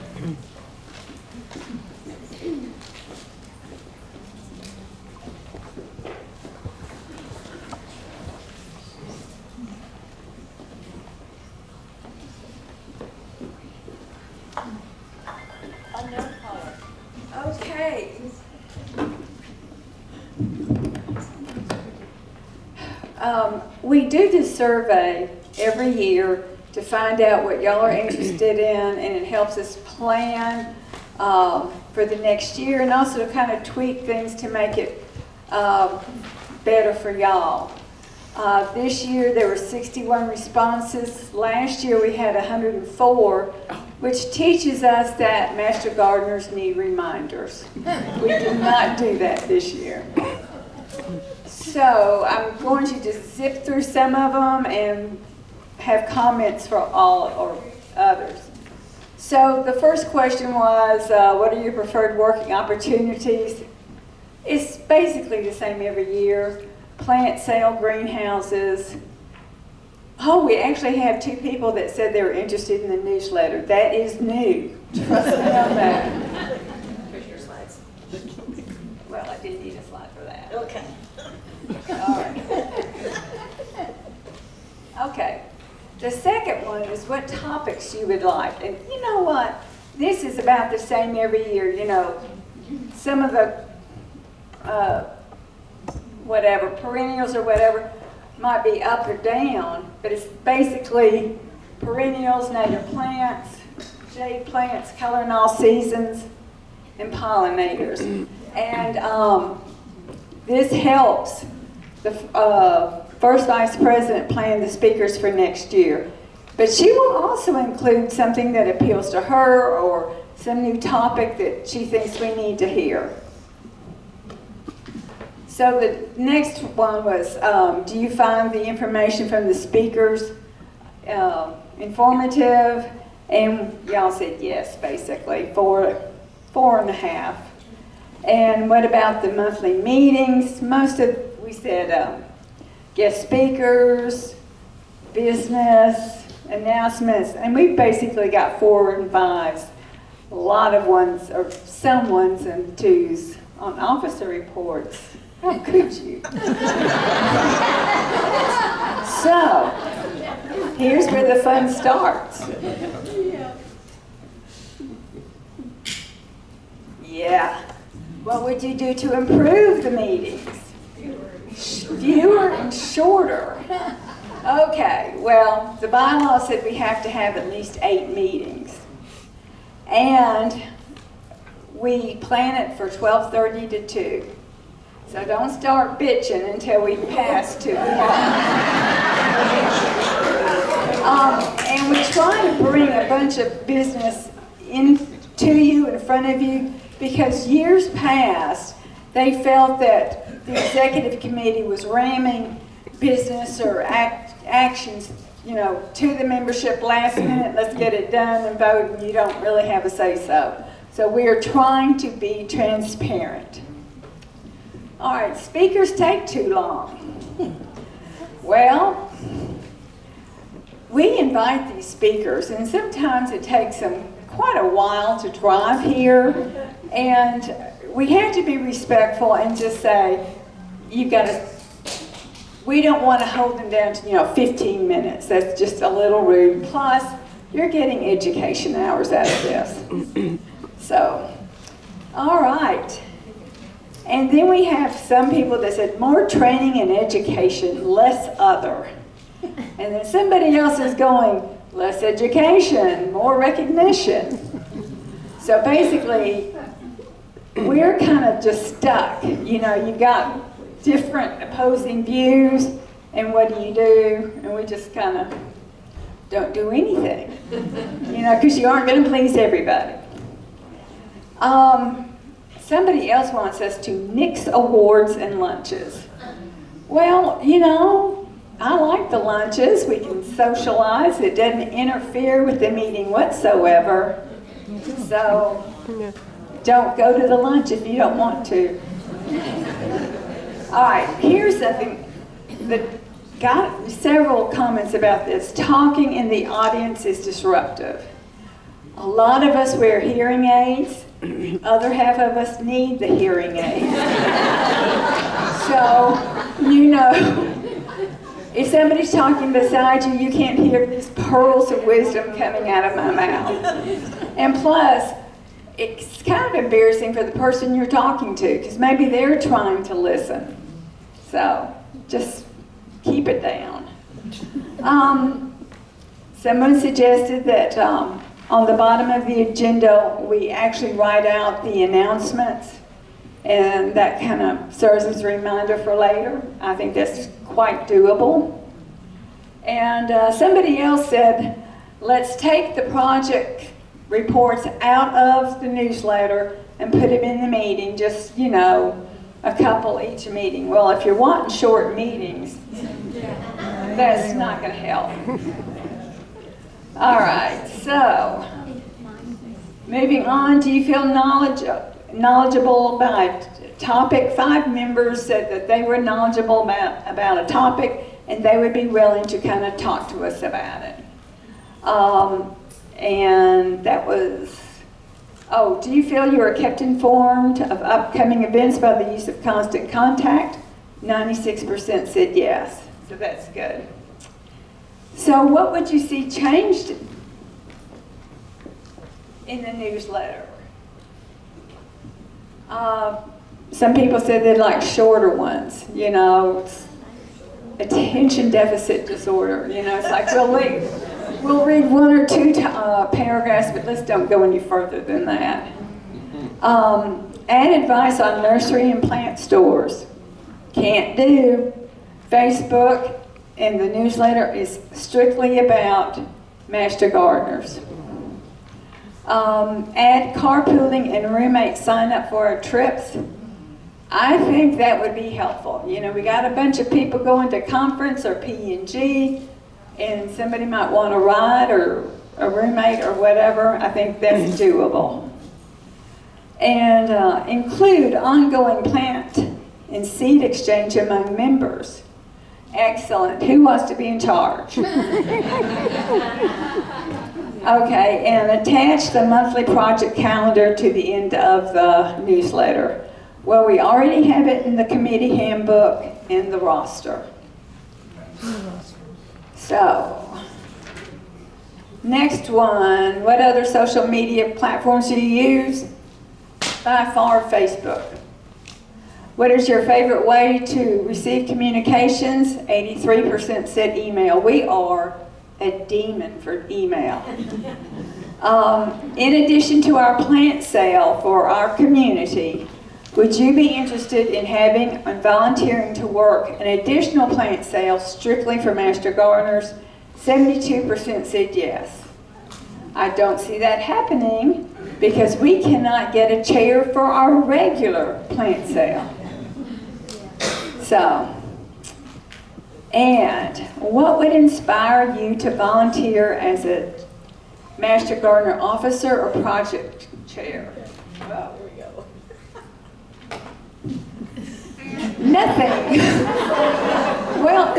Okay. We do this survey every year to find out what y'all are interested in, and it helps us plan for the next year and also to kind of tweak things to make it better for y'all. This year there were 61 responses. Last year we had 104, which teaches us that Master Gardeners need reminders. We did not do that this year. So I'm going to just zip through some of them and have comments for all or others. So the first question was, what are your preferred working opportunities? It's basically the same every year. Plant sale, greenhouses, Oh, we actually have 2 people that said they were interested in the newsletter. That is new. Trust me on that. Here's your slides. Well, I did need a slide for that. Okay. All right. Okay. The second one is what topics you would like. And you know what? This is about the same every year. You know, some of the whatever, perennials or whatever, might be up or down, but it's basically perennials, native plants, shade plants, color in all seasons, and pollinators. And this helps the first vice president plan the speakers for next year. But she will also include something that appeals to her or some new topic that she thinks we need to hear. So the next one was, do you find the information from the speakers informative? And y'all said yes, basically, 4.5. And what about the monthly meetings? We said guest speakers, business, announcements, and we basically got 4 and 5s. A lot of 1s, or some 1s and 2s on officer reports. How could you? So, here's where the fun starts. Yeah. What would you do to improve the meetings? Fewer and shorter. Okay, well, the bylaw said we have to have at least 8 meetings. And we plan it for 12:30 to 2. So don't start bitching until we pass 2. And we try to bring a bunch of business to you, in front of you, because years past, they felt that the executive committee was ramming business or actions, you know, to the membership last minute, let's get it done and vote, and you don't really have a say-so. So we are trying to be transparent. All right, speakers take too long. Well, we invite these speakers, and sometimes it takes them quite a while to drive here, and we have to be respectful and just say, we don't want to hold them down to, 15 minutes. That's just a little rude. Plus, you're getting education hours out of this. So, all right. And then we have some people that said, more training and education, less other. And then somebody else is going, less education, more recognition. So basically, we're kind of just stuck. You've got different opposing views, and what do? And we just kind of don't do anything, because you aren't going to please everybody. Somebody else wants us to nix awards and lunches. Well, I like the lunches. We can socialize. It doesn't interfere with the meeting whatsoever. So don't go to the lunch if you don't want to. All right, here's something that got several comments about this. Talking in the audience is disruptive. A lot of us wear hearing aids. Other half of us need the hearing aids. So, if somebody's talking beside you, you can't hear these pearls of wisdom coming out of my mouth. And plus, it's kind of embarrassing for the person you're talking to, because maybe they're trying to listen. So, just keep it down. Someone suggested that on the bottom of the agenda, we actually write out the announcements, and that kind of serves as a reminder for later. I think that's quite doable. And somebody else said, let's take the project reports out of the newsletter and put them in the meeting, just, a couple each meeting. Well, if you're wanting short meetings, that's not going to help. All right, so moving on, do you feel knowledgeable about a topic? 5 members said that they were knowledgeable about a topic, and they would be willing to kind of talk to us about it. And that was, oh, do you feel you are kept informed of upcoming events by the use of constant contact? 96% said yes, so that's good. So what would you see changed in the newsletter? Some people said they'd like shorter ones, you know, attention deficit disorder, you know, it's like we'll read one or two paragraphs, but let's don't go any further than that. Add advice on nursery and plant stores. Can't do. Facebook and the newsletter is strictly about master gardeners. Add carpooling and roommate sign up for our trips. I think that would be helpful. You know, we got a bunch of people going to conference or P&G, and somebody might want a ride or a roommate or whatever. I think that's doable. And include ongoing plant and seed exchange among members. Excellent. Who wants to be in charge? Okay, and attach the monthly project calendar to the end of the newsletter. Well, we already have it in the committee handbook and the roster. So, next one, what other social media platforms do you use? By far, Facebook. What is your favorite way to receive communications? 83% said email. We are a demon for email. In addition to our plant sale for our community, would you be interested in having and volunteering to work an additional plant sale strictly for master gardeners? 72% said yes. I don't see that happening because we cannot get a chair for our regular plant sale. So, and what would inspire you to volunteer as a master gardener officer or project chair? Well, there we go. Nothing. Well,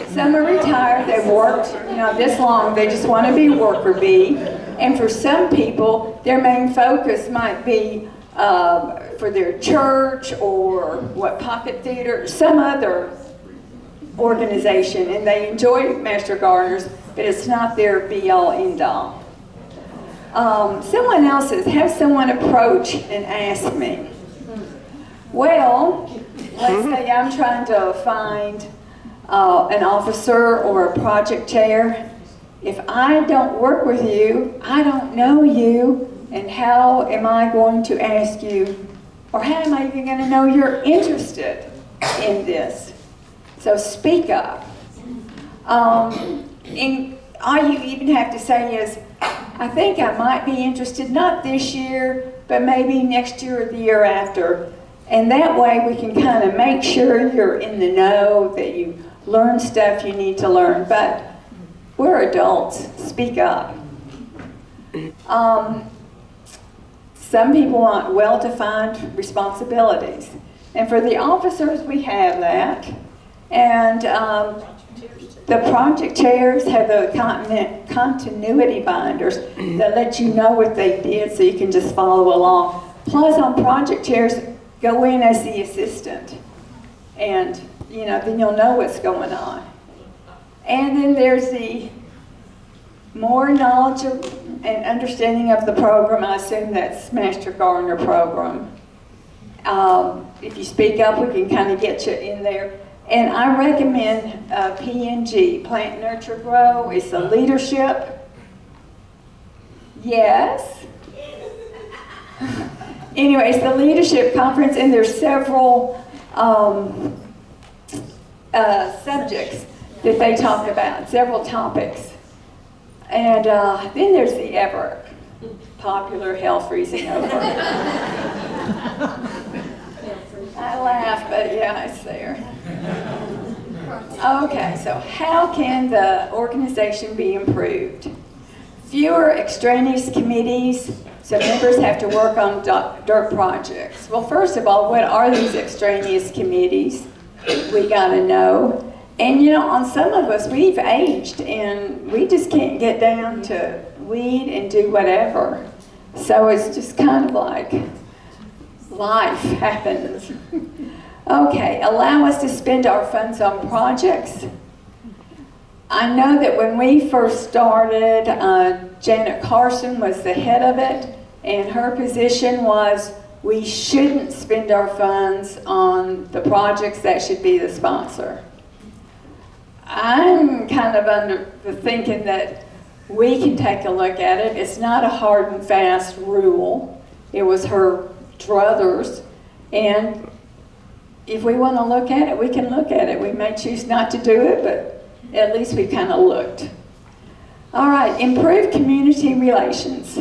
some are retired, they've worked, you know, this long, they just want to be worker bee. And for some people, their main focus might be for their church or pocket theater, some other organization, and they enjoy master gardeners, but it's not their be-all, end-all. Someone else says, have someone approach and ask me. Well, let's say I'm trying to find an officer or a project chair. If I don't work with you, I don't know you, and how am I going to ask you, or how am I even going to know you're interested in this? So speak up. And all you even have to say is, I think I might be interested, not this year, but maybe next year or the year after. And that way we can kind of make sure you're in the know, that you learn stuff you need to learn. But we're adults, speak up. Some people want well-defined responsibilities. And for the officers, we have that. And the project chairs have the continuity binders that let you know what they did so you can just follow along. Plus on project chairs, go in as the assistant. And, you know, then you'll know what's going on. And then there's the more knowledge and understanding of the program. I assume that's Master Gardener program. If you speak up, we can kind of get you in there. And I recommend P&G, Plant Nurture Grow. It's a leadership. Yes. Anyway, it's the leadership conference, and there's several subjects that they talk about, several topics. And then there's the ever popular hell freezing over. I laugh, but yeah, it's there. Okay, so how can the organization be improved? Fewer extraneous committees, so members have to work on dirt projects. Well, first of all, what are these extraneous committees? We gotta know. And you know, on some of us, we've aged and we just can't get down to weed and do whatever. So it's just kind of like life happens. Okay, allow us to spend our funds on projects. I know that when we first started, Janet Carson was the head of it, and her position was we shouldn't spend our funds on the projects, that should be the sponsor. I'm kind of under the thinking that we can take a look at it. It's not a hard and fast rule. It was her druthers, and if we want to look at it, we can look at it. We may choose not to do it, but at least we kind of looked. All right, improve community relations.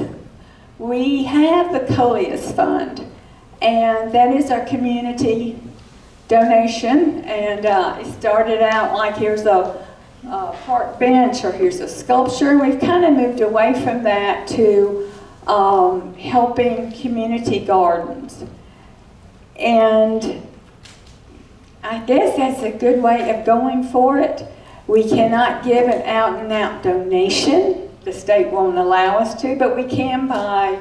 We have the Coleus Fund, and that is our community donation, and it started out like here's a park bench or here's a sculpture. We've kind of moved away from that to helping community gardens. And I guess that's a good way of going for it. We cannot give an out-and-out donation. The state won't allow us to, but we can buy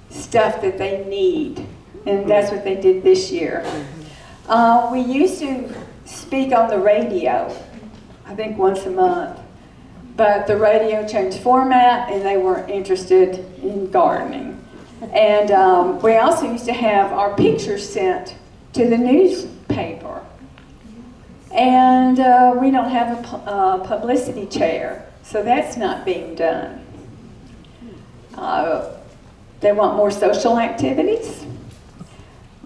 stuff that they need. And that's what they did this year. We used to speak on the radio, I think once a month. But the radio changed format and they weren't interested in gardening. And we also used to have our pictures sent to the newspaper. And we don't have a publicity chair, so that's not being done. They want more social activities.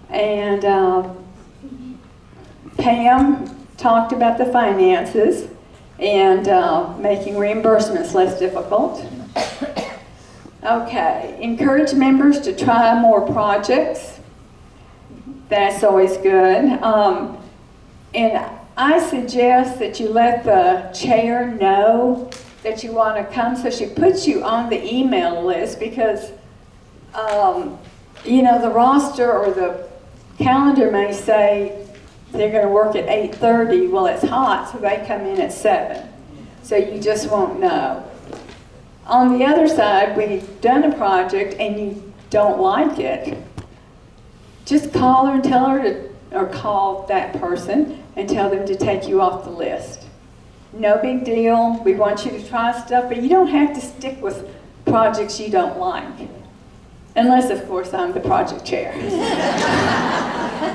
And Pam talked about the finances and making reimbursements less difficult. Okay, encourage members to try more projects. That's always good. And I suggest that you let the chair know that you want to come, so she puts you on the email list, because you know, the roster or the calendar may say they're going to work at 8:30. Well, it's hot, so they come in at 7. So you just won't know. On the other side, when you've done a project and you don't like it, just call her and tell her to, or call that person and tell them to take you off the list. No big deal. We want you to try stuff, but you don't have to stick with projects you don't like. Unless, of course, I'm the project chair,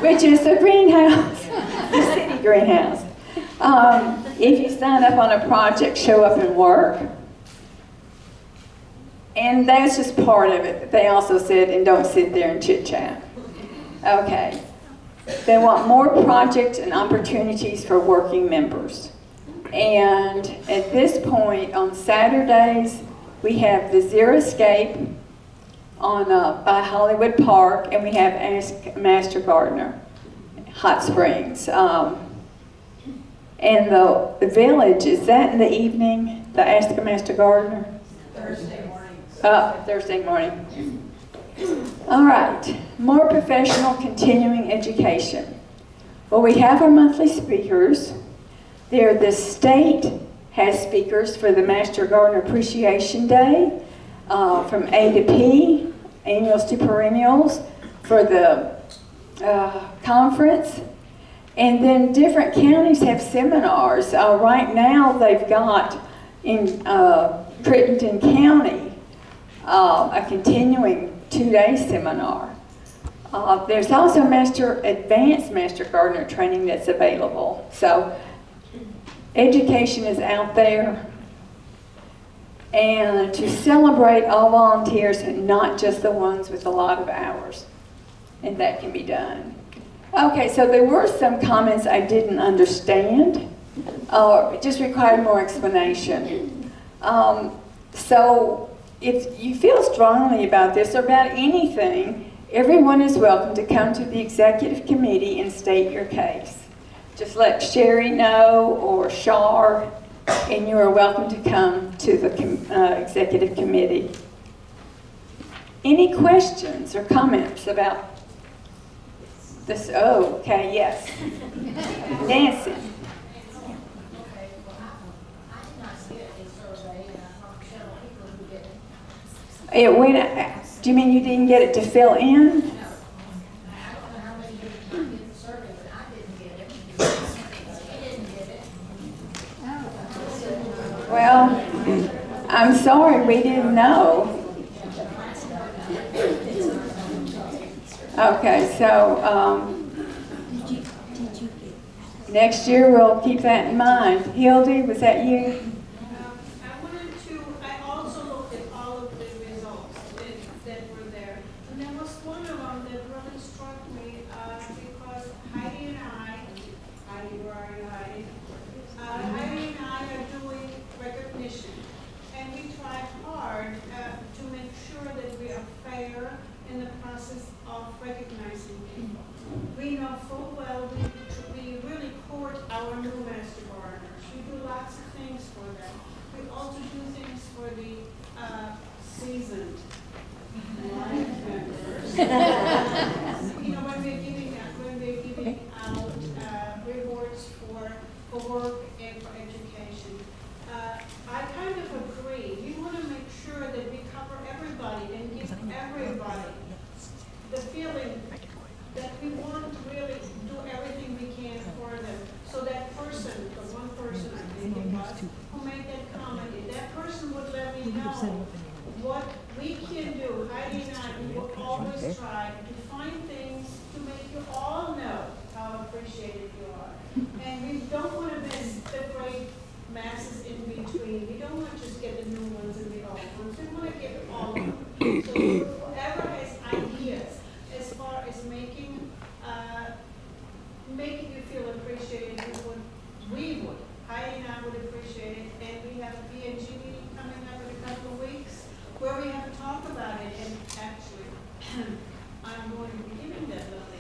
which is the greenhouse, the city greenhouse. If you sign up on a project, show up and work. And that's just part of it. They also said, and don't sit there and chit-chat. Okay. They want more projects and opportunities for working members. And at this point, on Saturdays, we have the Zero Escape on by Hollywood Park, and we have Ask Master Gardener, Hot Springs. And the village, is that in the evening, the Ask Master Gardener? Thursday morning. Thursday morning. All right, more professional continuing education. Well, we have our monthly speakers. The state has speakers for the Master Gardener Appreciation Day, from A to P, annuals to perennials, for the conference. And then different counties have seminars. Right now they've got in Crittenden County a continuing 2-day seminar. There's also advanced Master Gardener training that's available. So education is out there. And to celebrate all volunteers and not just the ones with a lot of hours. And that can be done. Okay, so there were some comments I didn't understand. It just required more explanation. So if you feel strongly about this or about anything, everyone is welcome to come to the executive committee and state your case. Just let Sherry know or Shar, and you are welcome to come to the executive committee. Any questions or comments about this? Oh, okay, yes. Nancy. It went, do you mean you didn't get it to fill in? Well, I'm sorry, we didn't know. Okay, so, next year we'll keep that in mind. Hildy, was that you? I also looked at all of the results that were there. And there was one of them that really struck me because Heidi and I, Heidi, where are you, Heidi? Heidi and I are doing recognition. And we try hard to make sure that we are fair in the process of recognizing people. We know full well we really court our new master gardeners. We do lots of things for them. We also do things for the seasoned life members. You know, when they're giving out rewards for work and for education. I kind of agree. We want to make sure that we cover everybody and give everybody the feeling that we want to really do everything we can for them. So that person, the one person I think it was, who made that comment, if that person would let me know what we can do. Heidi and I, we will always try to find things to make you all know how appreciated you are. And we don't want to miss the great masses in between. We don't want to just get the new ones and the old ones. We want to get all of them. So whoever has ideas as far as making you feel appreciated, we would. Heidi and I would appreciate it. And we have a B&G meeting coming up in a couple of weeks where we have to talk about it. And actually, I'm going to be giving that lovely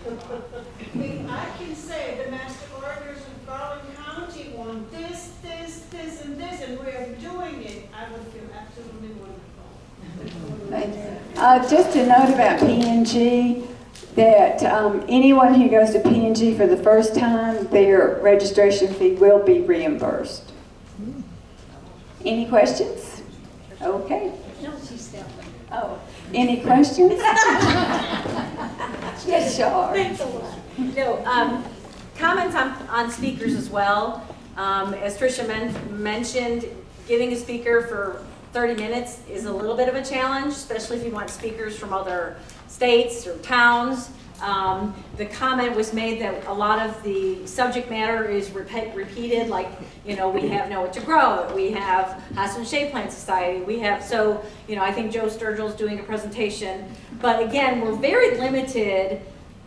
If I can say the master gardeners in Garland County want this, and this, and we're doing it, I would feel absolutely wonderful. Just a note about P&G, that anyone who goes to P&G for the first time, their registration fee will be reimbursed. Any questions? Okay. No, she's still. Oh, any questions? Yes, sure. Thanks a lot. No, comments on speakers as well. As Tricia mentioned, getting a speaker for 30 minutes is a little bit of a challenge, especially if you want speakers from other states or towns. The comment was made that a lot of the subject matter is repeated, like, you know, we have Know What to Grow, we have Hospital Shade Plant Society, we have, so, you know, I think Joe Sturgill's doing a presentation. But again, we're very limited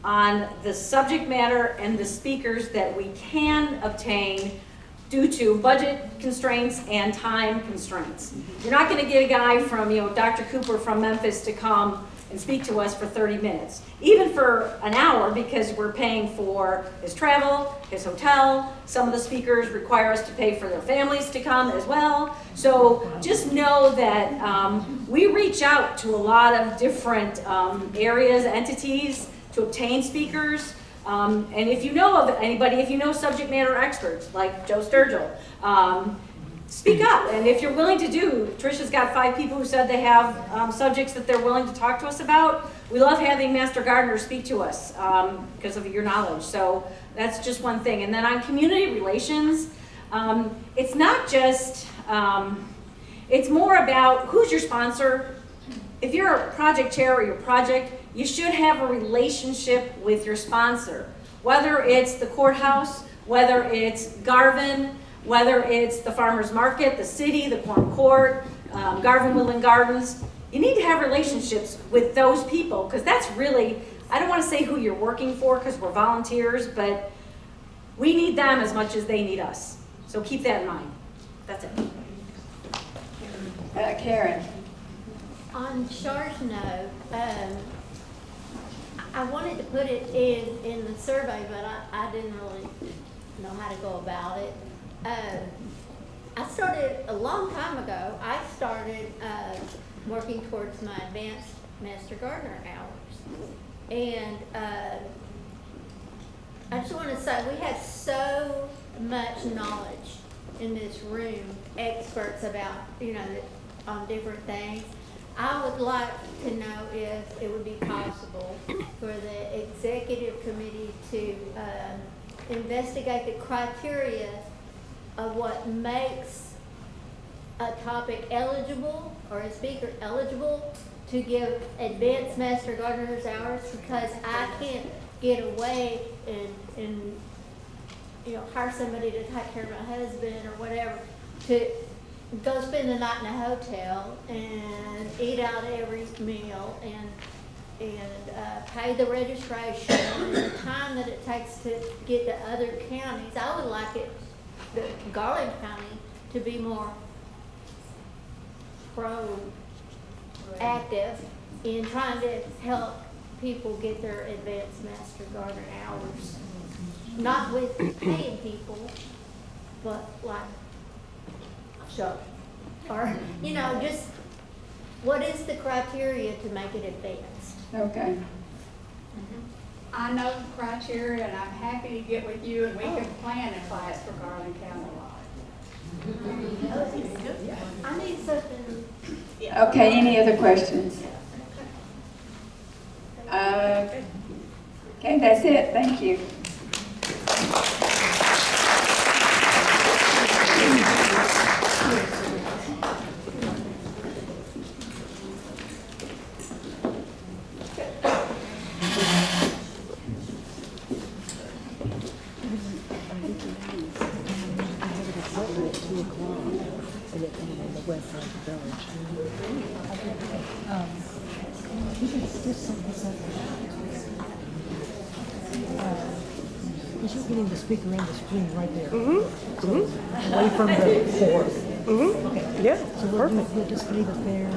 on the subject matter and the speakers that we can obtain due to budget constraints and time constraints. You're not going to get a guy from, you know, Dr. Cooper from Memphis to come and speak to us for 30 minutes, even for an hour, because we're paying for his travel, his hotel. Some of the speakers require us to pay for their families to come as well. So just know that we reach out to a lot of different areas, entities to obtain speakers. And if you know of anybody, if you know subject matter experts like Joe Sturgill, speak up. And if you're willing to do, Tricia's got 5 people who said they have subjects that they're willing to talk to us about. We love having Master Gardeners speak to us because of your knowledge. So that's just one thing. And then on community relations, it's not just, it's more about who's your sponsor. If you're a project chair or your project, you should have a relationship with your sponsor. Whether it's the courthouse, whether it's Garvin, whether it's the farmer's market, the city, the Quorum Court, Garvin Woodland Gardens, you need to have relationships with those people, because that's really, I don't want to say who you're working for because we're volunteers, but we need them as much as they need us. So keep that in mind. That's it. Karen. On Char's note, I wanted to put it in the survey, but I didn't really know how to go about it. I started a long time ago. I started working towards my advanced Master Gardener hours, and I just want to say we have so much knowledge in this room, experts about, you know, on different things. I would like to know if it would be possible for the executive committee to investigate the criteria of what makes a topic eligible or a speaker eligible to give advanced Master Gardener's hours, because I can't get away and hire somebody to take care of my husband or whatever, to go spend the night in a hotel and eat out every meal and pay the registration and the time that it takes to get to other counties. I would like the Garland County to be more proactive in trying to help people get their advanced Master Gardener hours. Not with paying people, but like show. Or, just what is the criteria to make it advanced? Okay. I know the criteria, and I'm happy to get with you, and we can plan a class for Garland County. I need something. Okay, any other questions? Okay, that's it. Thank you. Because you're getting the speaker and the screen right there. So away from the board. Okay. Yeah, so we'll just leave it there.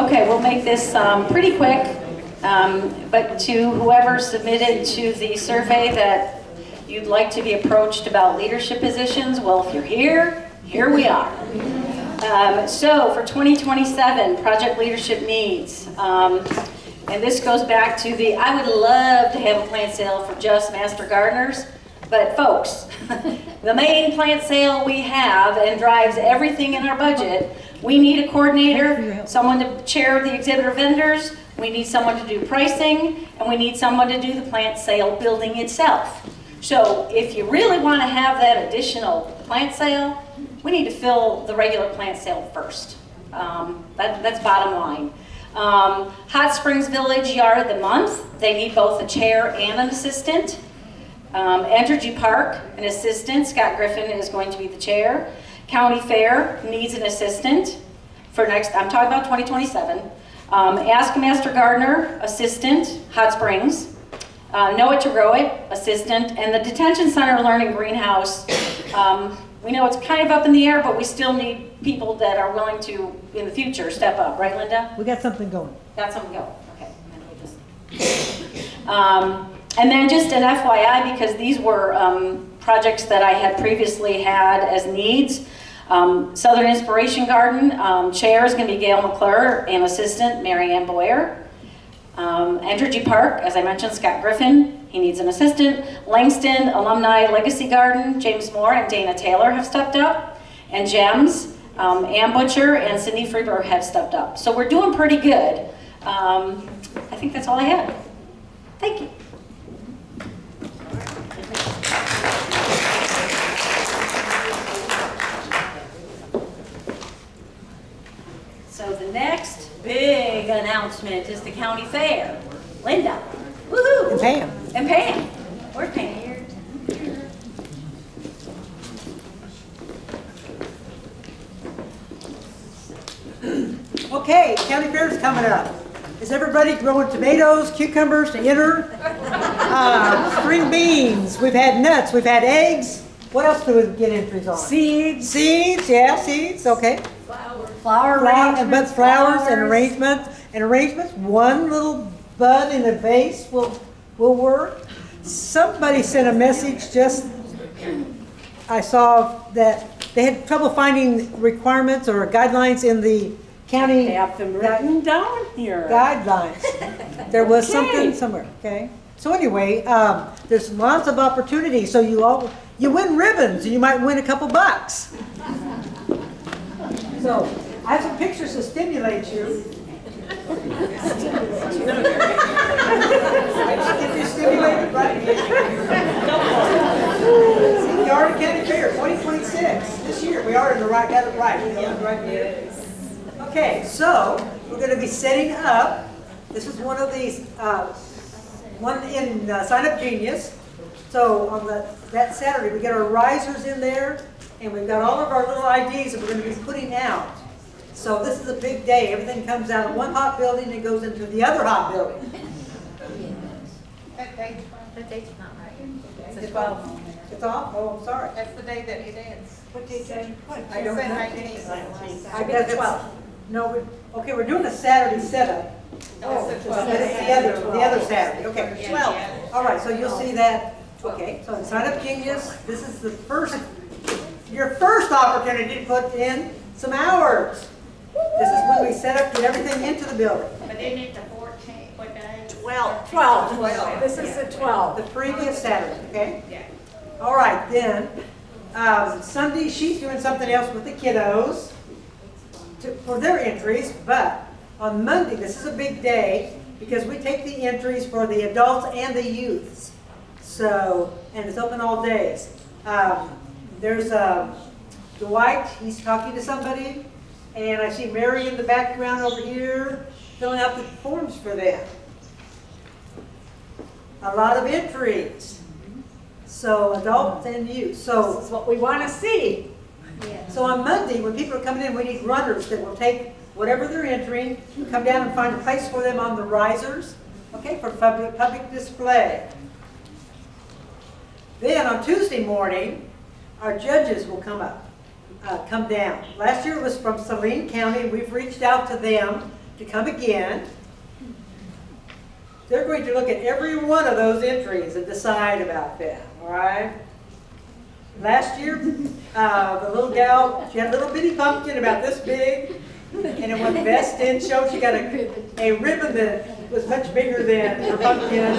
Okay, we'll make this pretty quick, but to whoever submitted to the survey that you'd like to be approached about leadership positions, well, if you're here, here we are. So for 2027, project leadership needs. And this goes back to I would love to have a plant sale for just Master Gardeners, but folks, the main plant sale we have and drives everything in our budget, we need a coordinator, someone to chair the exhibitor vendors, we need someone to do pricing, and we need someone to do the plant sale building itself. So if you really want to have that additional plant sale, we need to fill the regular plant sale first. That's bottom line. Hot Springs Village Yard of the Month, they need both a chair and an assistant. Entergy Park, an assistant. Scott Griffin is going to be the chair. County Fair needs an assistant for I'm talking about 2027. Ask Master Gardener, assistant, Hot Springs. Know It to Grow It, assistant. And the Detention Center Learning Greenhouse, we know it's kind of up in the air, but we still need people that are willing to, in the future, step up. Right, Linda? We got something going. Got something going. Okay. And then just an FYI, because these were projects that I had previously had as needs. Southern Inspiration Garden, chair is going to be Gail McClure, and assistant, Mary Ann Boyer. Entergy Park, as I mentioned, Scott Griffin. He needs an assistant. Langston Alumni Legacy Garden, James Moore and Dana Taylor have stepped up. And GEMS, Ann Butcher and Cindy Freeberg have stepped up. So we're doing pretty good. I think that's all I had. Thank you. So the next big announcement is the county fair. Linda. Woohoo! And Pam. And Pam. Where's Pam? Okay, county fair's coming up. Is everybody growing tomatoes, cucumbers to enter? String beans. We've had nuts. We've had eggs. What else do we get entries on? Seeds. Seeds, yeah, seeds, okay. Flowers and arrangements. One little bud in a vase will work. Somebody sent a message I saw that they had trouble finding requirements or guidelines in the county. I have them written down here. Guidelines. There was something somewhere, okay? So anyway, there's lots of opportunities. So you win ribbons and you might win a couple bucks. So I have some pictures to stimulate you. Get you stimulated right here. The Art County Fair 2026. This year, we are in the right, got it right. Right here. Okay, so we're going to be setting up. This is one of these, one in Sign Up Genius. So on that Saturday, we get our risers in there, and we've got all of our little IDs that we're going to be putting out. So this is a big day. Everything comes out of one hot building and goes into the other hot building. That date's not right. It's the 12th. It's off? Oh, I'm sorry. That's the day that it ends. What date is it? I don't know. I bet it's 12. No, okay, we're doing a Saturday setup. Oh, it's the 12th. But it's the other Saturday. Okay, 12. All right, so you'll see that. Okay, so in Sign Up Genius, this is the first, your first opportunity to put in some hours. This is when we set up, get everything into the building. But isn't it the 14th, what day? 12. 12. This is the 12. The previous Saturday, okay? Yeah. All right, then, Sunday, she's doing something else with the kiddos for their entries, but on Monday, this is a big day because we take the entries for the adults and the youths. So, and it's open all days. There's Dwight, he's talking to somebody, and I see Mary in the background over here filling out the forms for them. A lot of entries. So adults and youth. So This is what we want to see. so on Monday, when people are coming in, we need runners that will take whatever they're entering, come down and find a place for them on the risers, okay, for public display. Then on Tuesday morning, our judges will come down. Last year it was from Saline County. We've reached out to them to come again. They're going to look at every one of those entries and decide about them, all right? Last year, the little gal, she had a little bitty pumpkin about this big, and when the best in showed, she got a ribbon that was much bigger than her pumpkin.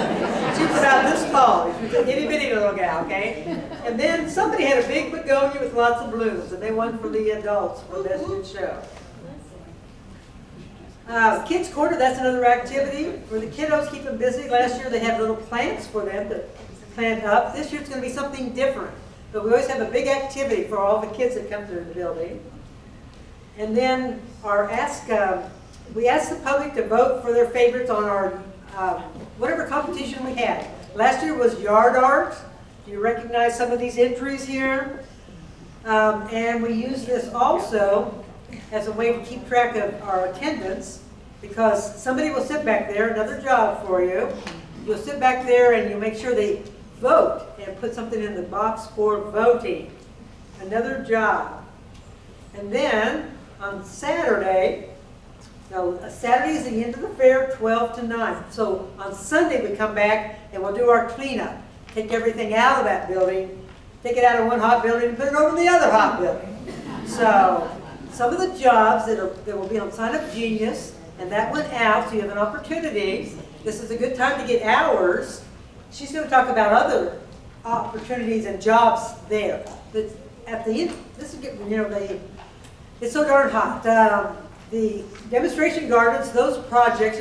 She was about this tall. She was a itty bitty little gal, okay? And then somebody had a big begonia with lots of blooms, and they won for the adults for best in show. Kids Corner, that's another activity for the kiddos, keep them busy. Last year they had little plants for them to plant up. This year it's going to be something different. But we always have a big activity for all the kids that come through the building. And then we ask the public to vote for their favorites on our whatever competition we had. Last year was yard art. You recognize some of these entries here. And we use this also as a way to keep track of our attendance, because somebody will sit back there, another job for you. You'll sit back there and you make sure they vote and put something in the box for voting. Another job. And then on Saturday, Saturday is the end of the fair, 12 to 9. So on Sunday we come back and we'll do our cleanup. Take everything out of that building, take it out of one hot building and put it over in the other hot building. So some of the jobs that will be on Sign Up Genius, and that went out, so you have an opportunity. This is a good time to get hours. She's going to talk about other opportunities and jobs there. But at the end, this is getting, it's so darn hot. The demonstration gardens, those projects,